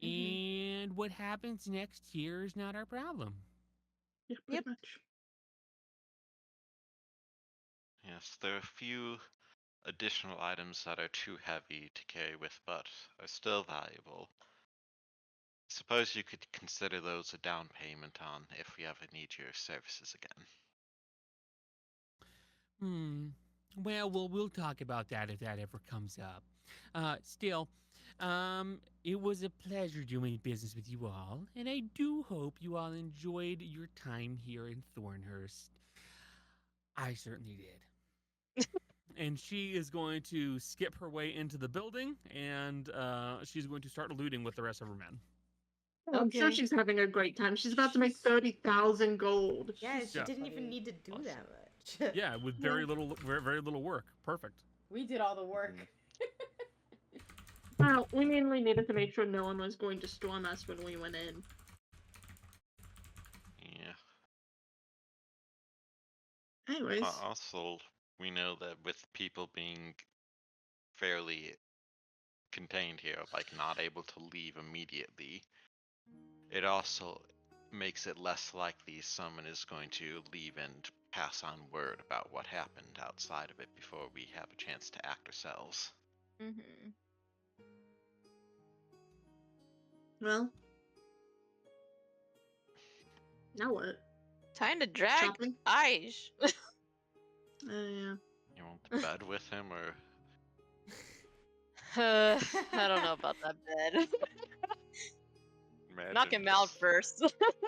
and what happens next here is not our problem. Yeah, Yep. pretty much. Yes, there are a few additional items that are too heavy to carry with, but are still valuable. Suppose you could consider those a down payment on if we ever need your services again. Well, we'll talk about that if that ever comes up. Still, it was a pleasure doing business with you all, and I do hope you all enjoyed your time here in Thornhurst. I certainly did. And she is going to skip her way into the building, and she's going to start looting with the rest of her men. Oh, I'm sure Okay. she's having a great time. She's about to make 30,000 gold. Yeah, she Yeah. didn't even need to do Awesome. that much. Yeah, with very little work. Perfect. We did all the work. Well, we mainly needed to make sure no one was going to storm us when we went in. Yeah. Anyways, Also, we know that with people being fairly contained here, like not able to leave immediately, it also makes it less likely someone is going to leave and pass on word about what happened outside of it before we have a chance to act ourselves. well, now what? Time to drag Shopping? Aije. Yeah. You want to bed with him, or I don't know about that bed. Knock him out first.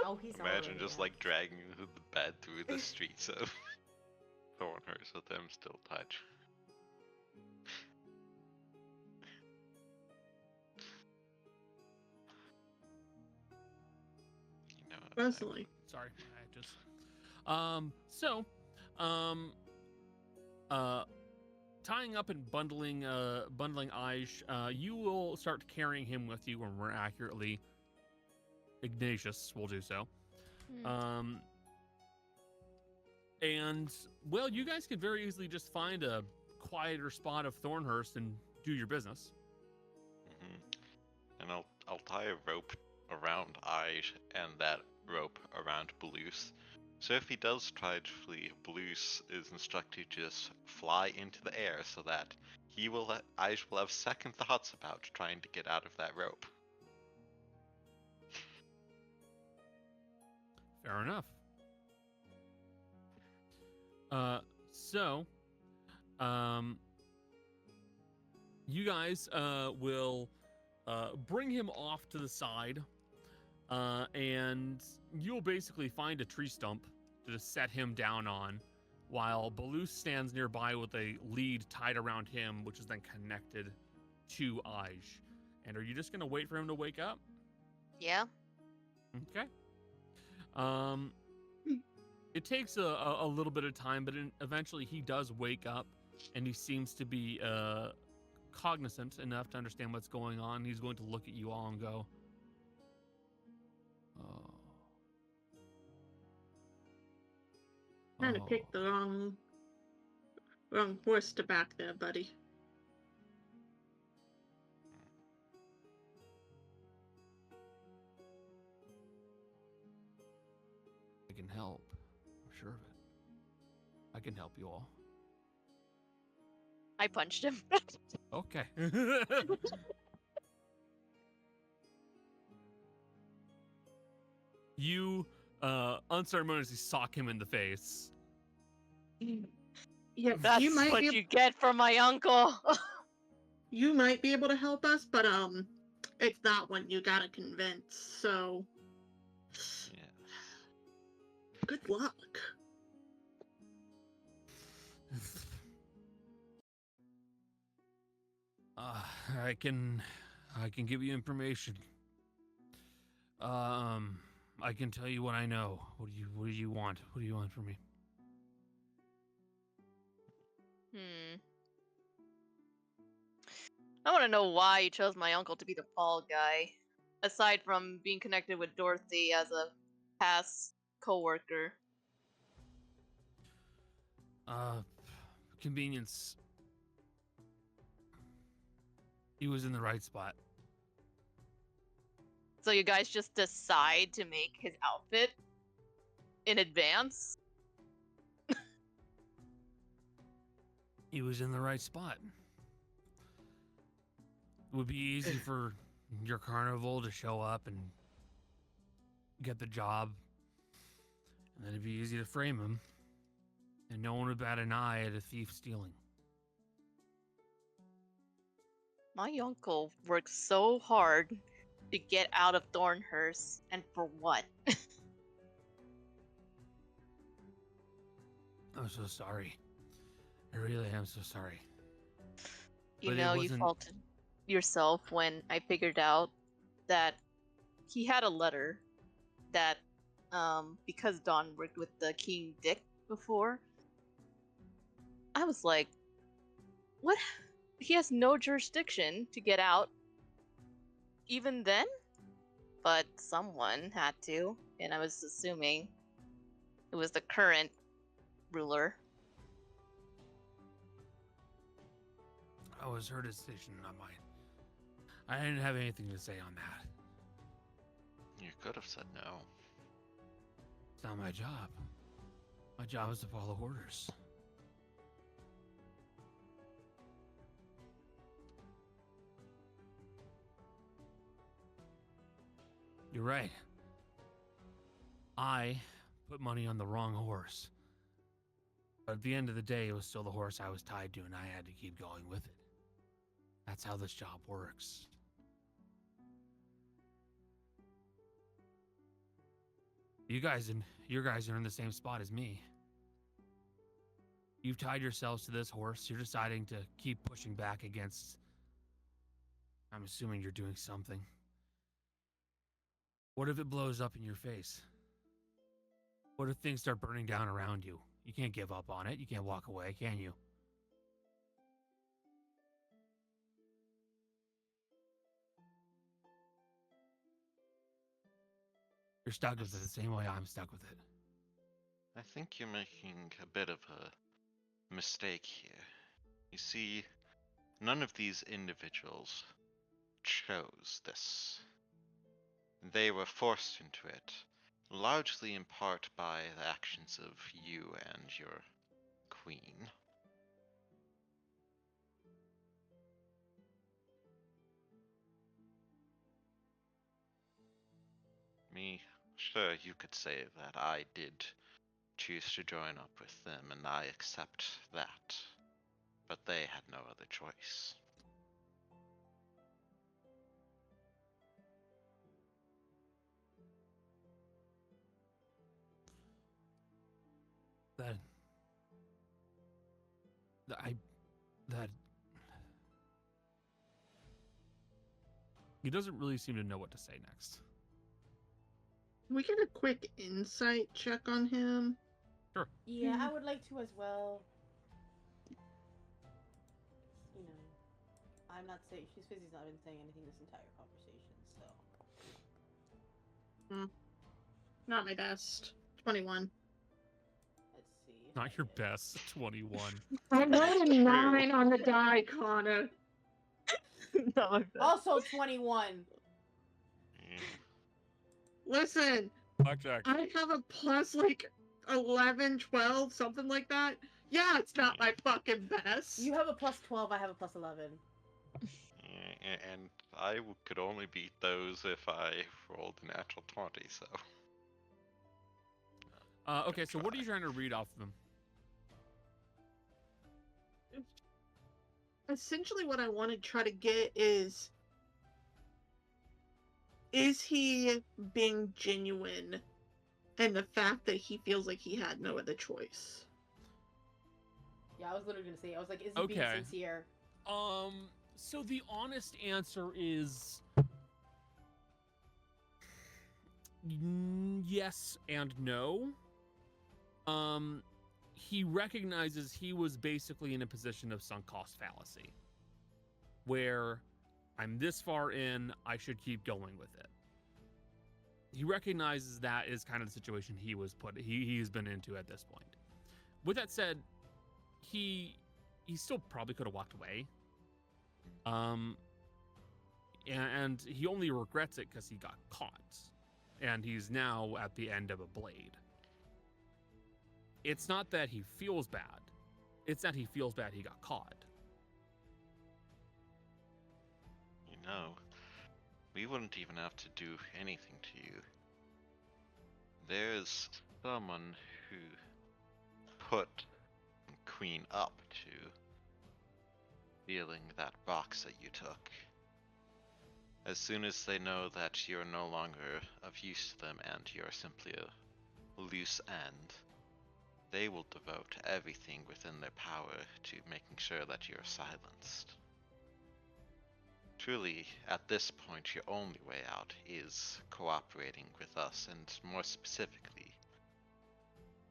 Oh, he's Imagine already just out. like dragging the bed through the streets of Thornhurst with them still touch. You know, Personally. Sorry, I just. Tying up and bundling Aije, you will start carrying him with you, or more accurately, Ignatius will do so. And well, you guys could very easily just find a quieter spot of Thornhurst and do your business. and I'll tie a rope around Aije and that rope around Blues. So if he does try to flee, Blues is instructed to just fly into the air so that Aije will have second thoughts about trying to get out of that rope. Fair enough. You guys will bring him off to the side, and you'll basically find a tree stump to just set him down on, while Baloo stands nearby with a lead tied around him, which is then connected to Aije. And are you just gonna wait for him to wake up? Yeah. Okay. It takes a little bit of time, but eventually he does wake up, and he seems to be cognizant enough to understand what's going on. He's going to look at you all and go, "Oh, Kind of picked the wrong horse to back there, buddy. I can help. I'm sure of it. I can help you all." I punched him. Okay. You unceremoniously sock him in the face. Yeah, That's you might what be you get from my uncle. you might be able to help us, but it's that one you gotta convince. So Yeah. good luck. Uh, I can give you information. I can tell you what I know. What do you want? What do you want from me? I want to know why you chose my uncle to be the fall guy, aside from being connected with Dorothy as a past coworker. Convenience. He was in the right spot. So you guys just decide to make his outfit in advance? He was in the right spot. It would be easy for your carnival to show up and get the job, and then it'd be easy to frame him, and no one would bat an eye at a thief stealing. My uncle worked so hard to get out of Thornhurst, and for what? I'm so sorry. I really am so sorry. You But it know, you wasn't- faulted yourself when I figured out that he had a letter that, because Don worked with the King Dick before, I was like, what? He has no jurisdiction to get out even then? But someone had to, and I was assuming it was the current ruler. That was her decision, not mine. I didn't have anything to say on that. You could have said no. It's not my job. My job is to follow orders. You're right. I put money on the wrong horse. But at the end of the day, it was still the horse I was tied to, and I had to keep going with it. That's how this job works. You guys are in the same spot as me. You've tied yourselves to this horse. You're deciding to keep pushing back against. I'm assuming you're doing something. What if it blows up in your face? What if things start burning down around you? You can't give up on it. You can't walk away, can you? You're stuck with it the same way I'm stuck with it. I think you're making a bit of a mistake here. You see, none of these individuals chose this. They were forced into it, largely in part by the actions of you and your queen. Sure, you could say that I did choose to join up with them, and I accept that. But they had no other choice. That he doesn't really seem to know what to say next. Can we get a quick insight check on him? Sure. Yeah, I would like to as well. You know, I'm not saying Fizzy's not been saying anything this entire conversation, so. Not my best. 21. Let's see. Not your best. 21. I got a 9 on the die, Connor. Not my bad. Also 21. Yeah. Listen, Blackjack. I have a plus like 11, 12, something like that. Yeah, it's not my fucking best. You have a plus 12, I have a plus 11. And I could only beat those if I rolled a natural 20, so. Okay, so what are you trying to read off of them? essentially what I want to try to get is he being genuine in the fact that he feels like he had no other choice? Yeah, I was literally gonna say, I was like, is he being Okay. sincere? So the honest answer is yes and no. He recognizes he was basically in a position of sunk cost fallacy, where I'm this far in, I should keep going with it. He recognizes that is kind of the situation he's been into at this point. With that said, he still probably could have walked away. And he only regrets it because he got caught, and he's now at the end of a blade. It's not that he feels bad. It's that he feels bad he got caught. You know, we wouldn't even have to do anything to you. There's someone who put Queen up to stealing that box that you took. As soon as they know that you're no longer of use to them and you're simply a loose end, they will devote everything within their power to making sure that you're silenced. Truly, at this point, your only way out is cooperating with us, and more specifically,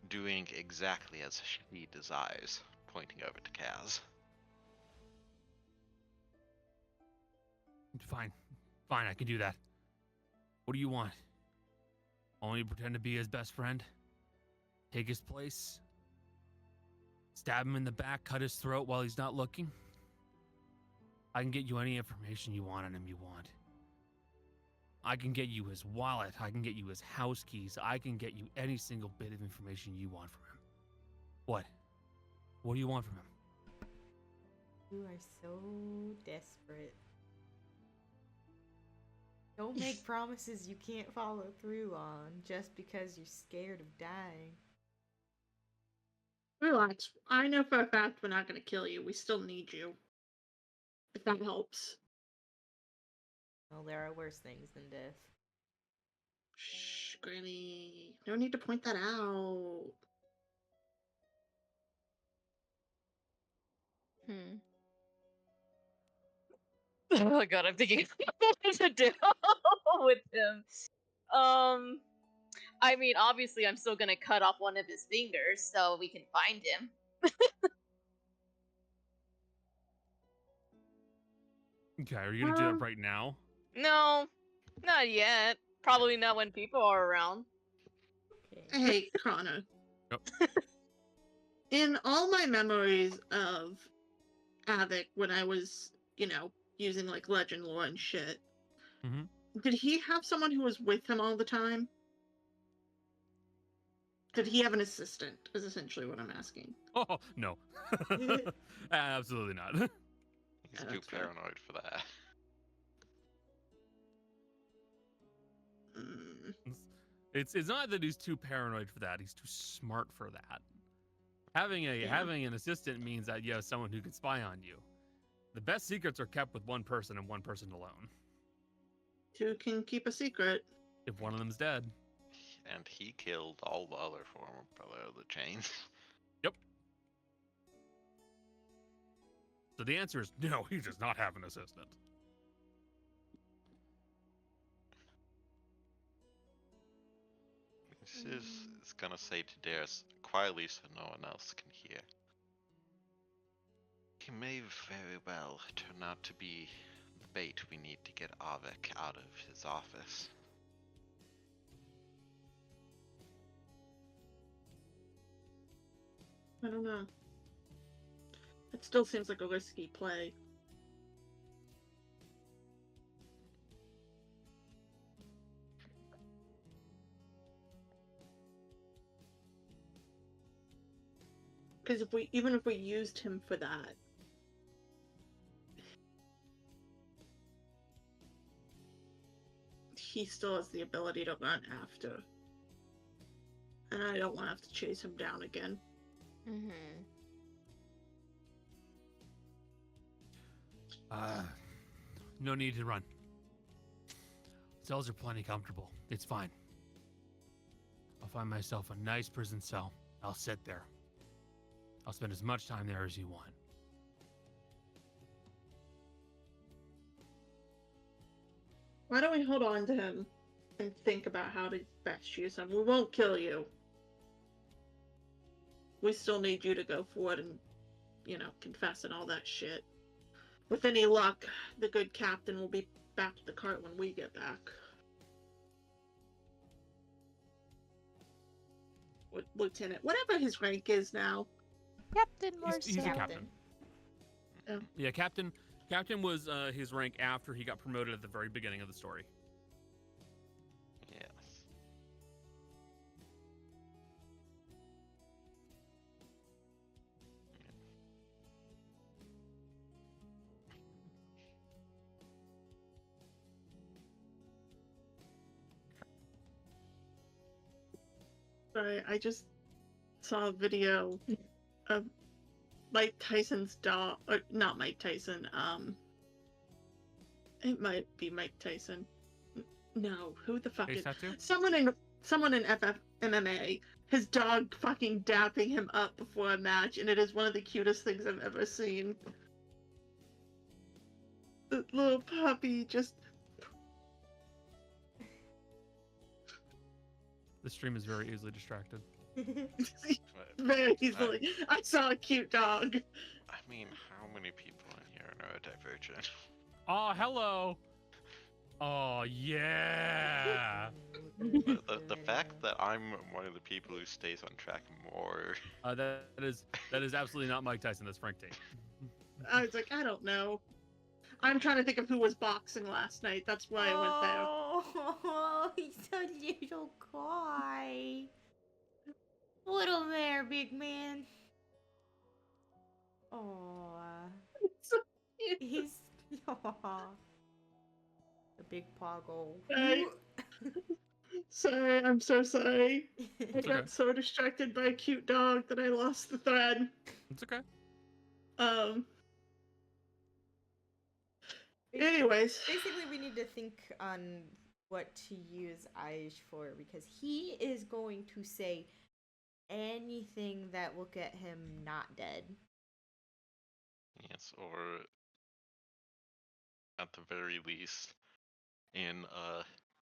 doing exactly as she desires, pointing over to Kaz. Fine, I can do that. What do you want? Only pretend to be his best friend? Take his place? Stab him in the back, cut his throat while he's not looking? I can get you any information you want on him you want. I can get you his wallet, I can get you his house keys, I can get you any single bit of information you want from him. What? What do you want from him? You are so desperate. Don't make promises you can't follow through on just because you're scared of dying. Relax. I know for a fact we're not going to kill you. We still need you. If that helps. Well, there are worse things than death. Shh, Granny. No need to point that out. Oh god, I'm thinking what to do with him. I mean, obviously, I'm still gonna cut off one of his fingers so we can find him. Okay, are you gonna do that right now? No, not yet. Probably not when people are around. Okay. Hey, Kana. Yep. In all my memories of Avic when I was, using like legend lore and shit, did he have someone who was with him all the time? Did he have an assistant, is essentially what I'm asking. Oh, no. Absolutely not. He's too that's fair. paranoid for that. It's not that he's too paranoid for that. He's too smart for that. Having an assistant means that you have someone who can spy on you. The best secrets are kept with one person and one person alone. Two can keep a secret. If one of them's dead. And he killed all the other former brother of the chains. Yep. So the answer is no, he does not have an assistant. This is gonna say to Darius quietly so no one else can hear. He may very well turn out to be the bait we need to get Avik out of his office. I don't know. It still seems like a risky play. Because even if we used him for that, he still has the ability to run after. And I don't want to have to chase him down again. No need to run. Cells are plenty comfortable. It's fine. I'll find myself a nice prison cell. I'll sit there. I'll spend as much time there as you want. Why don't we hold on to him and think about how to best use him? We won't kill you. We still need you to go forward and, confess and all that shit. With any luck, the good captain will be back at the cart when we get back. Lieutenant, whatever his rank is now. Captain He's a captain. Oh. Yeah, captain was his rank after he got promoted at the very beginning of the story. Yes. Sorry, I just saw a video of Mike Tyson's dog, or not Mike Tyson, it might be Mike Tyson. No, who the fuck Face is... tattoo? Someone in FFMMA, his dog fucking dapping him up before a match, and it is one of the cutest things I've ever seen. The little puppy just... The stream is very easily distracted. Very easily. I saw a cute dog. I mean, how many people in here are neurodivergent? Oh, hello. Oh, yeah. The fact that I'm one of the people who stays on track more. That is absolutely not Mike Tyson. That's Frank Tate. I was like, I don't know. I'm trying to think of who was boxing last night. That's why I went there. Oh, he's a little guy. Little there, big man. Oh, So he's a big poggle. Sorry, I'm so sorry. I It's got okay. so distracted by a cute dog that I lost the thread. It's okay. Anyways. Basically, we need to think on what to use Aije for, because he is going to say anything that will get him not dead. Yes, or at the very least, in a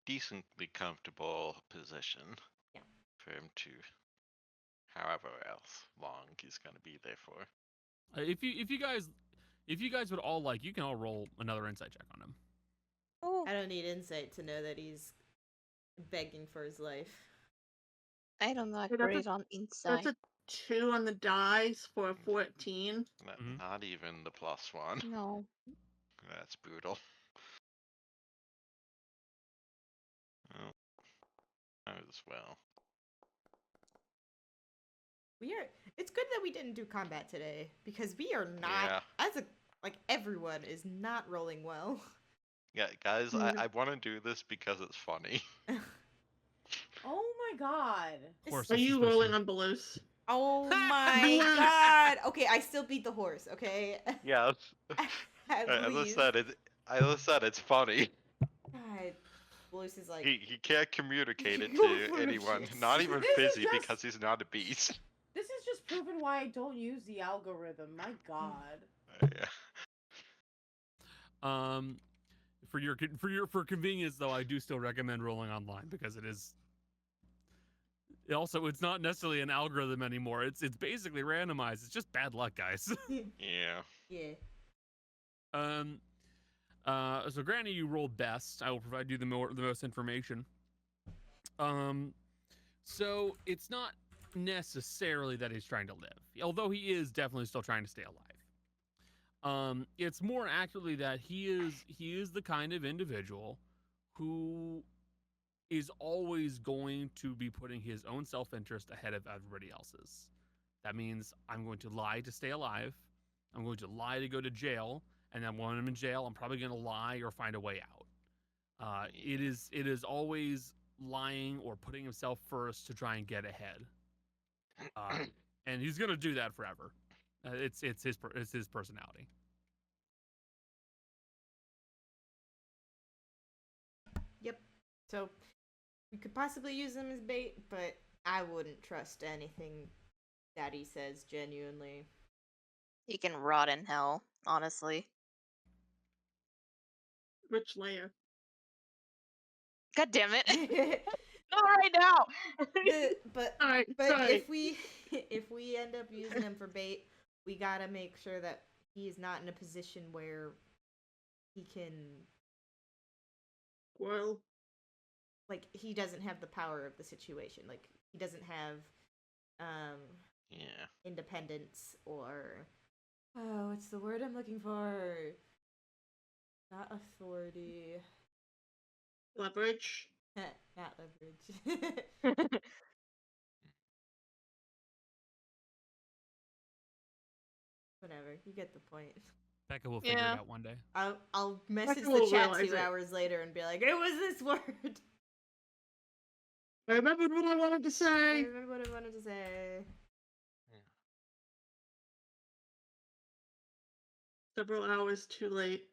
decently comfortable position. Yeah. For him to, however else long he's gonna be there for. If you guys would all like, you can all roll another insight check on him. Oh, I don't need insight to know that he's begging for his life. I don't know. That's Great on insight. That's a 2 on the dice for a 14. Not even the +1. No. That's brutal. Oh, as well. It's good that we didn't do combat today, because we are not, Yeah. everyone is not rolling well. Yeah, guys, I want to do this because it's funny. Oh my god. Of course, Are this is you supposed rolling to- on Belos? Oh my god. Okay, I still beat the horse, okay? Yeah, At as I least. said, it's funny. God, Blues is like, He can't communicate it Go to for anyone, shit. not even This is Fizzy, just- because he's not a beast. This is just proving why I don't use the algorithm. My god. Yeah. For convenience though, I do still recommend rolling online, because it is. Also, it's not necessarily an algorithm anymore. It's basically randomized. It's just bad luck, guys. Yeah. yeah. So granted, you rolled best. I will provide you the most information. So it's not necessarily that he's trying to live, although he is definitely still trying to stay alive. It's more accurately that he is the kind of individual who is always going to be putting his own self-interest ahead of everybody else's. That means I'm going to lie to stay alive. I'm going to lie to go to jail. And then when I'm in jail, I'm probably going to lie or find a way out. It is always lying or putting himself first to try and get ahead. And he's going to do that forever. It's his personality. So we could possibly use him as bait, but I wouldn't trust anything Daddy says genuinely. He can rot in hell, honestly. Which layer? God damn it! Not right now. But Alright, but sorry. if we end up using him for bait, we gotta make sure that he is not in a position where he can, Well, like, he doesn't have the power of the situation. Like, he doesn't have Yeah. independence or what's the word I'm looking for? Not authority. leverage. Not leverage. Whatever, you get the point. Becca will figure Yeah. it out one day. I'll message will the chat realize 2 it. hours later and be like, it was this word. I remembered what I wanted to I say. remember what I wanted to say. Several hours too late.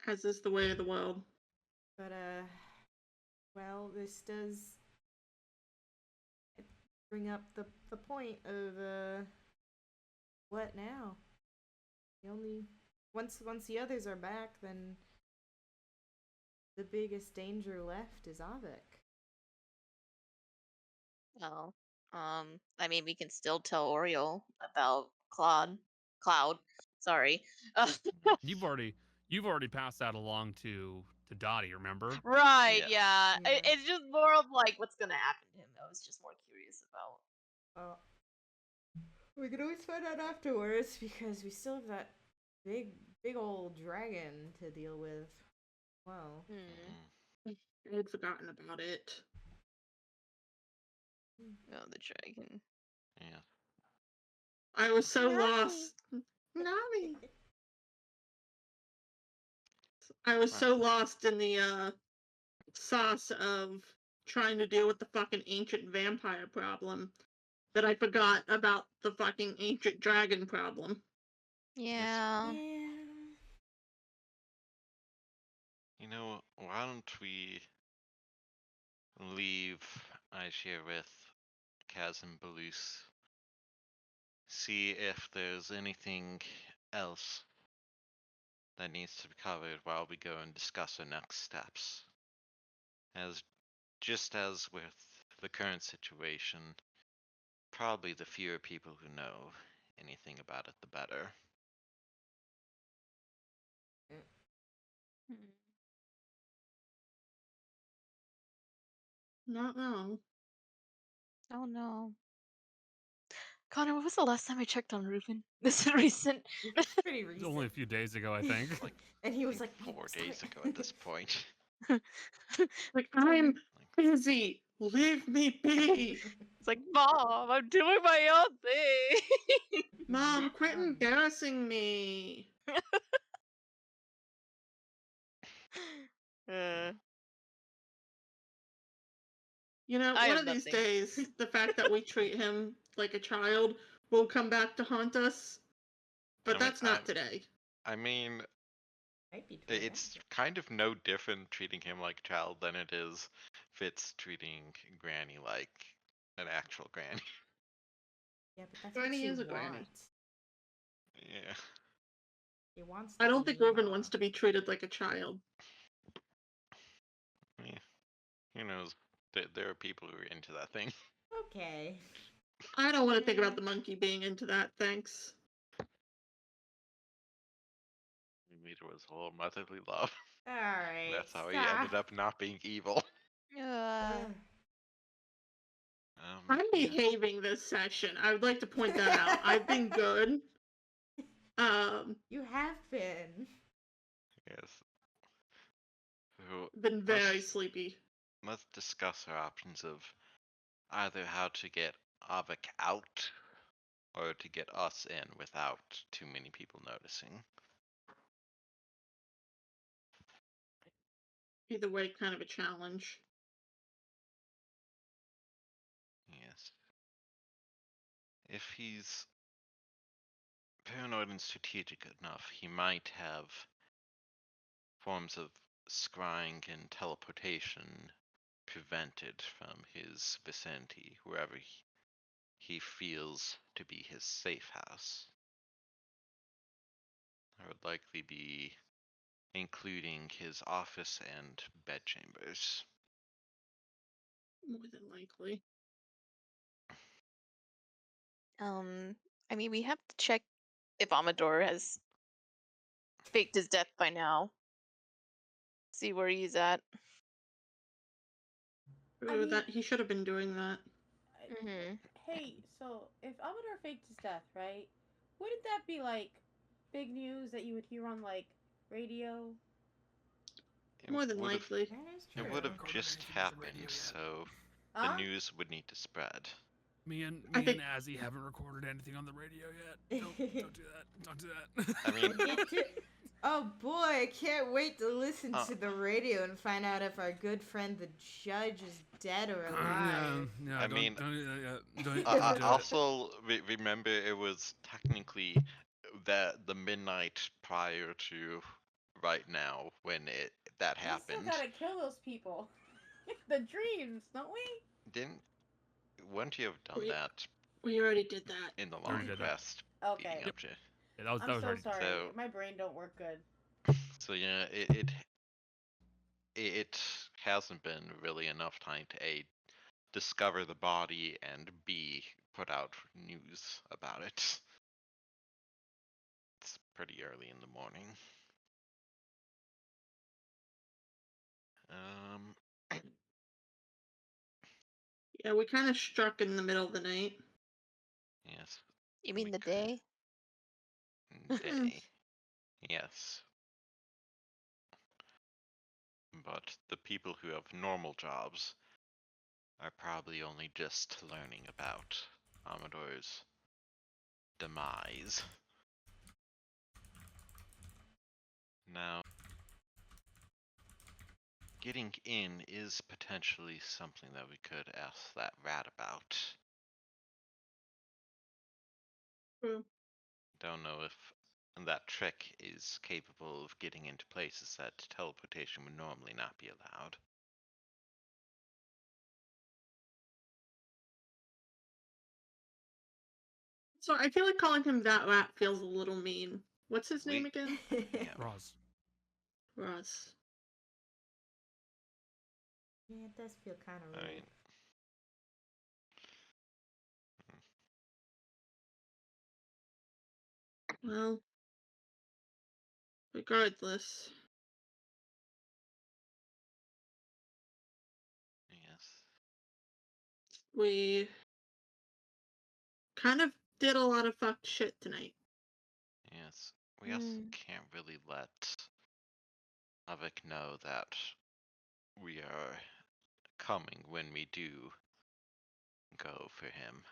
As is the way of the world. But well, this does bring up the point of what now? The only once the others are back, then the biggest danger left is Avik. Oh. I mean, we can still tell Oriole about Cloud. Sorry. You've already passed that along to Dottie, remember? Right, Yeah. yeah. It's just more of like what's gonna happen to him. I was just more curious about. We can always find out afterwards because we still have that big old dragon to deal with. Wow. I had forgotten about it. Oh, the dragon. Yeah. I was so Nami. lost. Nami. I was so lost in the sauce of trying to deal with the fucking ancient vampire problem that I forgot about the fucking ancient dragon problem. Yeah. You know, why don't we leave Aije with Kaz and Balus? See if there's anything else that needs to be covered while we go and discuss our next steps. Just as with the current situation, probably the fewer people who know anything about it, the better. Not wrong. Oh no. Connor, when was the last time I checked on Ruben? This is recent. It's pretty It recent. was only a few days ago, I think. And he I was think like 4 days ago at this point. Like, I'm busy. Leave me be. It's like, Mom, I'm doing my own thing. Mom, quit embarrassing me. You know, I one have of these nothing. days, the fact that we treat him like a child will come back to haunt us. But I mean, that's not today. I mean, Might be it's kind of no different treating him like a child than it is Fitz treating Granny like an actual granny. Yeah, but that's Granny what she is a wants. granny. Yeah. He wants. I don't be think a Ruben mom. wants to be treated like a child. Yeah. Who knows? There are people who are into that thing. Okay. I don't want to think about the monkey being into that, thanks. Maybe it was a little motherly love. Alright. That's how he ended up not being evil. I'm behaving this session. I would like to point that out. I've been good. You have been. Yes. So Been very sleepy. let's discuss our options of either how to get Avik out or to get us in without too many people noticing. Either way, kind of a challenge. Yes. If he's paranoid and strategic enough, he might have forms of scrying and teleportation prevented from his vicinity, wherever he feels to be his safe house. That would likely be including his office and bedchambers. More than likely. I mean, we have to check if Amador has faked his death by now. See where he's at. That he should have been doing that. Mm-hmm. Hey, so if Amador faked his death, right? Wouldn't that be like big news that you would hear on like radio? More than likely. That is true. It would have Recorded just anything on the radio happened, yet. so the Huh? news would need to spread. Me and I think- Azzy haven't recorded anything on the radio yet. Don't do that. Don't do that. I mean, Oh boy, I can't wait to listen to the radio and find out if our good friend the judge is dead or alive. yeah, I don't- mean, don't I do it. also remember it was technically the midnight prior to right now when that We happened. still gotta kill those people. The dreams, don't we? Wouldn't you have done We- that We already did that. in the Already long did that. rest Okay. leading up to? Yeah, that was I'm so already. sorry. So- My brain don't work good. So yeah, it hasn't been really enough time to A, discover the body, and B, put out news about it. It's pretty early in the morning. Yeah, we kind of struck in the middle of the night. Yes. You mean we the could- day? Day. Yes. But the people who have normal jobs are probably only just learning about Amador's demise. Now, getting in is potentially something that we could ask that rat about. True. Don't know if that trick is capable of getting into places that teleportation would normally not be allowed. So I feel like calling him that rat feels a little mean. What's his name We- again? Yeah. Rozz. Rozz. Yeah, it does feel kind of I rude. mean, Well, regardless, yes. we kind of did a lot of fucked shit tonight. Yes. We also Mm. can't really let Avik know that we are coming when we do go for him.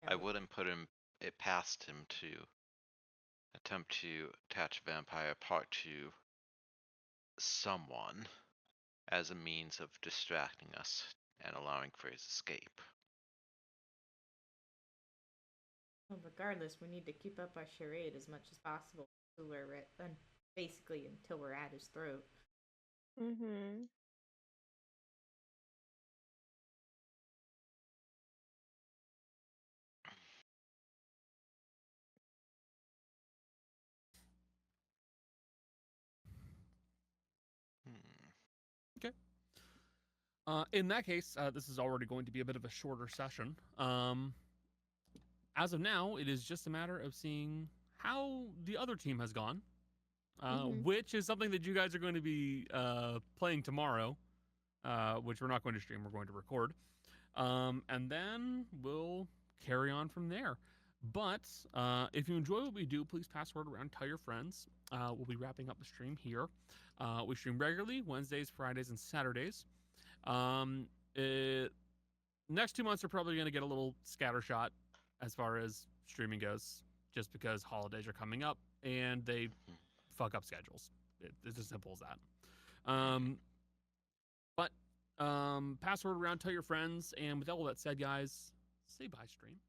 I wouldn't put it past him to attempt to attach Vampire Part to someone as a means of distracting us and allowing for his escape. Well, regardless, we need to keep up our charade as much as possible until we're basically until we're at his throat. Mm-hmm. In that case, this is already going to be a bit of a shorter session. As of now, it is just a matter of seeing how the other team has gone, Mhm. which is something that you guys are going to be playing tomorrow, which we're not going to stream, we're going to record. And then we'll carry on from there. But if you enjoy what we do, please pass word around, tell your friends. We'll be wrapping up the stream here. We stream regularly Wednesdays, Fridays, and Saturdays. Next 2 months are probably going to get a little scattershot as far as streaming goes, just because holidays are coming up and they fuck up schedules. It's as simple as that. But pass word around, tell your friends, and with all that said, guys, say bye, stream.